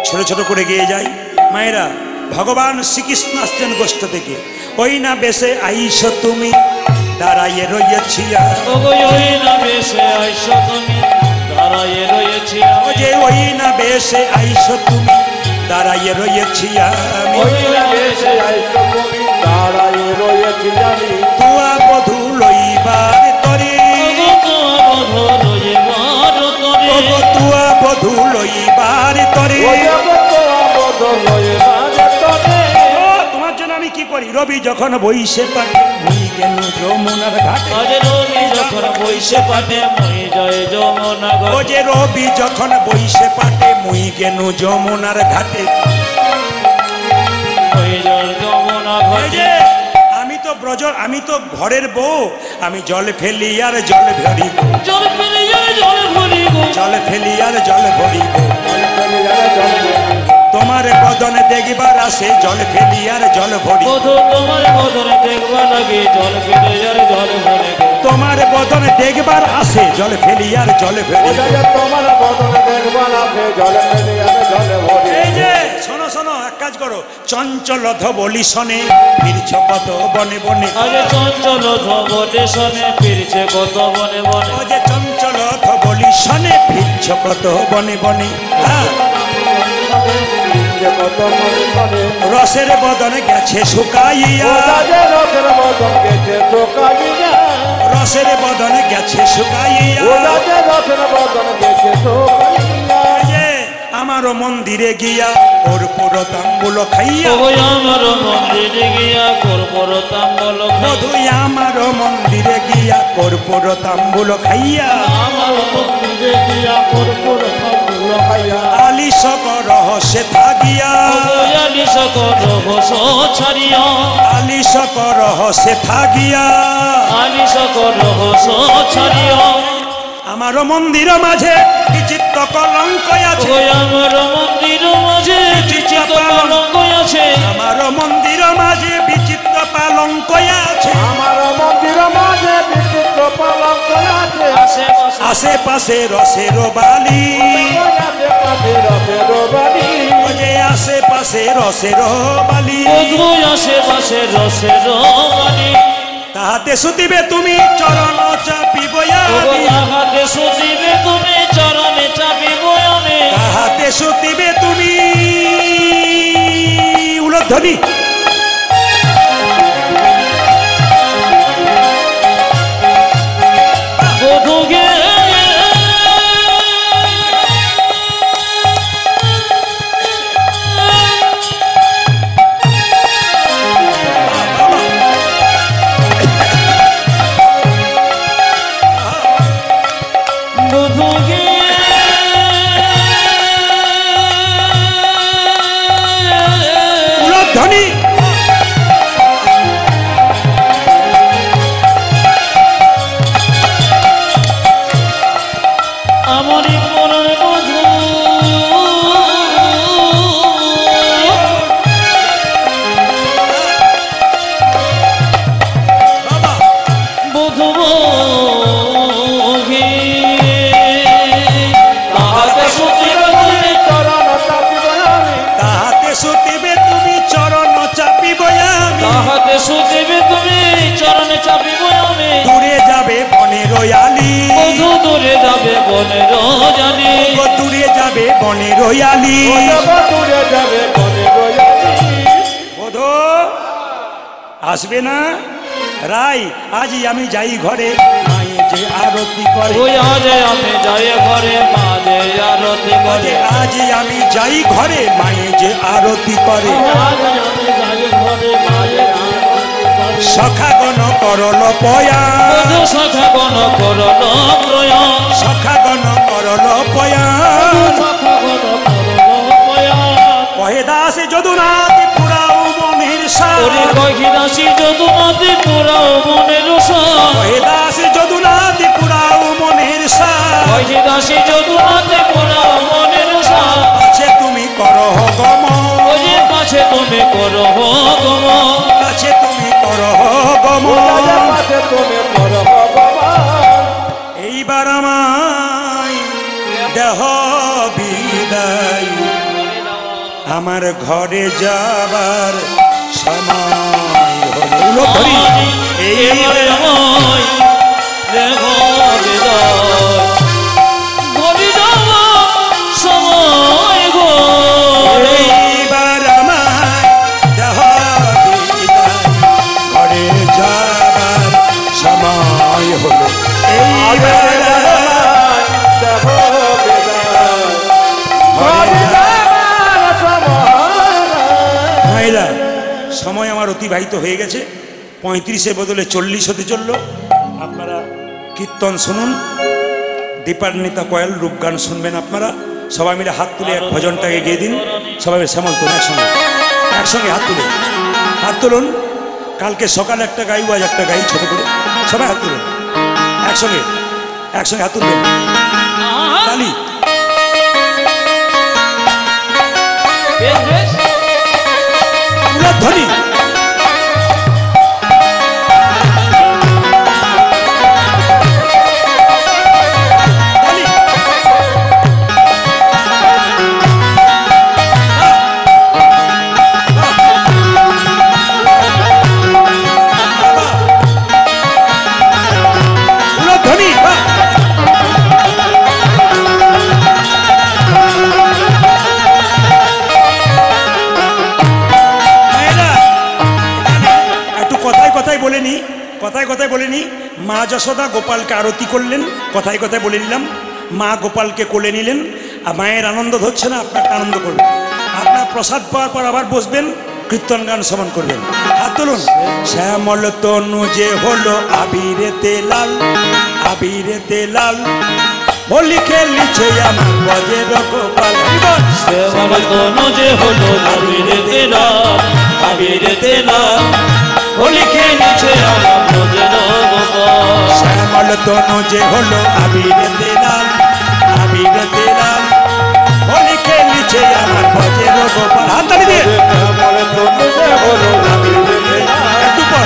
ছোট ছোট করে গেয়ে যাই মায়েরা ভগবান শ্রীকৃষ্ণ আসছেন গোষ্ঠ থেকে ওই না বেশে আইস তুমি দাঁড়াইয়ে রয়েছি ওগো ওই না বেশে আইসো তুমি দাঁড়াইয়ে রয়েছি ও আমি যে ওই না বেশে আইস তুমি দাঁড়াইয়ে রয়েছি আমি ওই বেশে আইসো তুমি দাঁড়াই রয়েছি আমি তুয়া বধু লইবার তরে ওগো তোমার বধূ রইবার তরে ওগো তুয়া বধু লইবার তরে ওই তো বদল হয়ে বাজে তবে ও, তোমার জন্য আমি কি করি রবি যখন বইসে পারে মুই গেল যমুনার ঘাটে আজ রবি যখন বইসে পাটে মই জয় যমুনা ও ঘাটে যে রবি যখন বইসে পাটে মুই গেল যমুনার ঘাটে মই জয় যমুনা এই ঘাটে যে আমি তো ঘরের বউ আমি জল ফেলি আর জল ভরিব জল ফেলে যায় জল ভরিব জল ফেলি আর জল ভরিব চলে যাবে চলে তোমার বদনে দেখবার আসে জল ফেলি আর জল ভরিব বধূ তোমার বদনে দেখবা লাগে জল ফেলে যায় জল ভরিব তোমার বদনে দেখবার আসে জল ফেলি আর জল ভরিব ওটা যে তোমার বদনে দেখবার আছে জলে ফেলে যাবে জলে ভরে এই যে শোনো শোনো এক কাজ করো চঞ্চল ধবলি শনে ফিরছ কত বনে বনে আজ চঞ্চল ধবনে শনে ফিরছে কত বনে বনে ও যে চঞ্চল ধবলি শনে ফিরছ কত বনে বনে হ্যাঁ, যে কত মনে করে রসের বদনে গেছে শুকাইয়া ওটা যে রথের বদন গেছে চোকাইয়া রসের বদনে গেছে শুকাইয়া ওটা যে রথের বদন গেছে চোকাইয়া এই যে আমারও মন্দিরে গিয়া ওর পুরো তাম্বুল খাইয়া ওগো আমার মন্দিরে গিয়া কর্পূর তাম্বল খাই মধুই আমারও মন্দিরে গিয়া ওর পুরো তাম্বুল খাইয়া আমার মন্দিরে গিয়া পুরপুর ফুল খাইয়া আলিশ রহস্যে থাকিয়া ওগো সকল রহস ছাড়িয়া আলিশ রহস্যে থাকিয়া আমি সকল রহস ছাড়িয়া আমারও মন্দির মাঝে বিচিত্র কলঙ্ক আছে ওগো আমার মন্দির মাঝে বিচিত্র কলঙ্ক আছে আমারও মন্দির মাঝে বিচিত্র পালঙ্ক আছে আমার মন্দির মাঝে বিচিত্র পালঙ্ক আছে আশেপাশে আশেপাশে রসের বালি আছে কাছে রথের বাড়ি ও যে আশেপাশে রসের বালি ওগো আশেপাশে রসের বাণী তাহাতে শুতিবে তুমি চরণ চাপিব ওগো আমি তাহাতে শুধিবে তুমি চরণে চাপিব আমি তাহাতে শুতিবে তুমি উলধ্বনি বধূকে বধূকে সুতিবে তুমি চরণ চাপিব আমি, তাহাতে সুতিবে তুমি চরণে চাপিব আমি, দূরে যাবে বনের আলি, বধূ দূরে যাবে বনের জানি, দূরে যাবে বনের আলি। দূরে যাবে বনে রয়ালি। বধূ আসবে না? রাই আজই আমি যাই ঘরে, মায়ে যে আরতি করে। ওই আজ আমি যাই ঘরে মাঝে আরতি করে, আজই আমি যাই ঘরে, মায়ে যে আরতি করে। সখাগণ করল পয়া, বধূ সখা গণ করল প্রয়াণ, সখাগণ করল পয়া। কহে দাসে যদুনাথ পুরাও মনের সার, ওরে কহিদাসী যদুনাথে পুরাও মনের সার, কহে দাসে যদুনাথ পুরাও মনের সার। কহিদাসী যদুনাথে পুরাও মনের সার, কাছে তুমি করহ গম, ওরে কাছে তুমি করো গম, কাছে তুমি করহ গম। পাশে তুমি করো ভগবান। এইবার আমায় দেহ বিদায়, আমার ঘরে যাবার সময় হলো। ধরি এবারে আমায় দেখো বিদায়, ঘরে যাওয়ার সময় গো। এইবার আমায় দেহ বিদায়, ঘরে যাবার সময় হলো। এইবার মায়েরা, সময় আমার অতিবাহিত হয়ে গেছে। 35-এর বদলে 40 হতে চলল। আপনারা কীর্তন শুনুন, দীপান্বিতা কয়েল রূপগান শুনবেন আপনারা। সবাই মিলে হাত তুলে এক ভজনটাকে গিয়ে দিন। সবাই মিলে শ্যামল তুলুন একসঙ্গে, একসঙ্গে হাত তুলুন, হাত তুলুন। কালকে সকালে একটা গাইব, আজ একটা গাই ছোট করে। সবাই হাত তুলুন একসঙ্গে, একসঙ্গে হাত তুলবেন। তালি বেশ বেশ, ধ্বনি। কথায় কথায় বলে নি। মা যশোদা গোপালকে আরতি করলেন, কথায় কথায় বলে নিলাম। মা গোপালকে কোলে নিলেন, আর মায়ের আনন্দ ধরছে না, আপনাকে আনন্দ করবেন। আপনার প্রসাদ পাওয়ার পর আবার বসবেন, কীর্তন গান শ্রবণ করবেন। হাত তুলুন। শ্যামল তনু যে হলো আবিরেতে লাল, আবিরেতে লাল, হোলি খেলিছে আমার বজের গোপাল। শ্যামল তনু যে হলো আবিরেতে লাল, আবিরেতে লাল, হোলি খেলিছে আমার বজের গোপাল। শ্যামল তনু যে হলো আবিরেতে লাল, আবিরেতে লাল, হোলি খেলিছে আমার বজের গোপাল। হাত তালি দিয়ে একটু পর।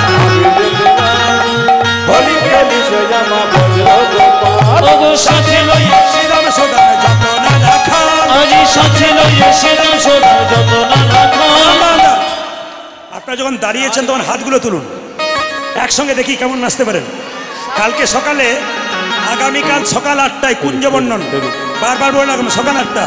হোলি খেলিছে আমার বজ্র গোপাল। ওগো সাথে লইয়া শ্রীরাম সদা যত না রাখা, আজি সাথে লইয়া শ্রীরাম সদা যত না রাখা। আপনারা যখন দাঁড়িয়েছেন তখন হাতগুলো তুলুন একসঙ্গে, দেখি কেমন নাচতে পারেন। কালকে সকালে, আগামীকাল সকাল 8টায় কুঞ্জবর্ণন, বারবার বলে রাখুন সকাল 8টা।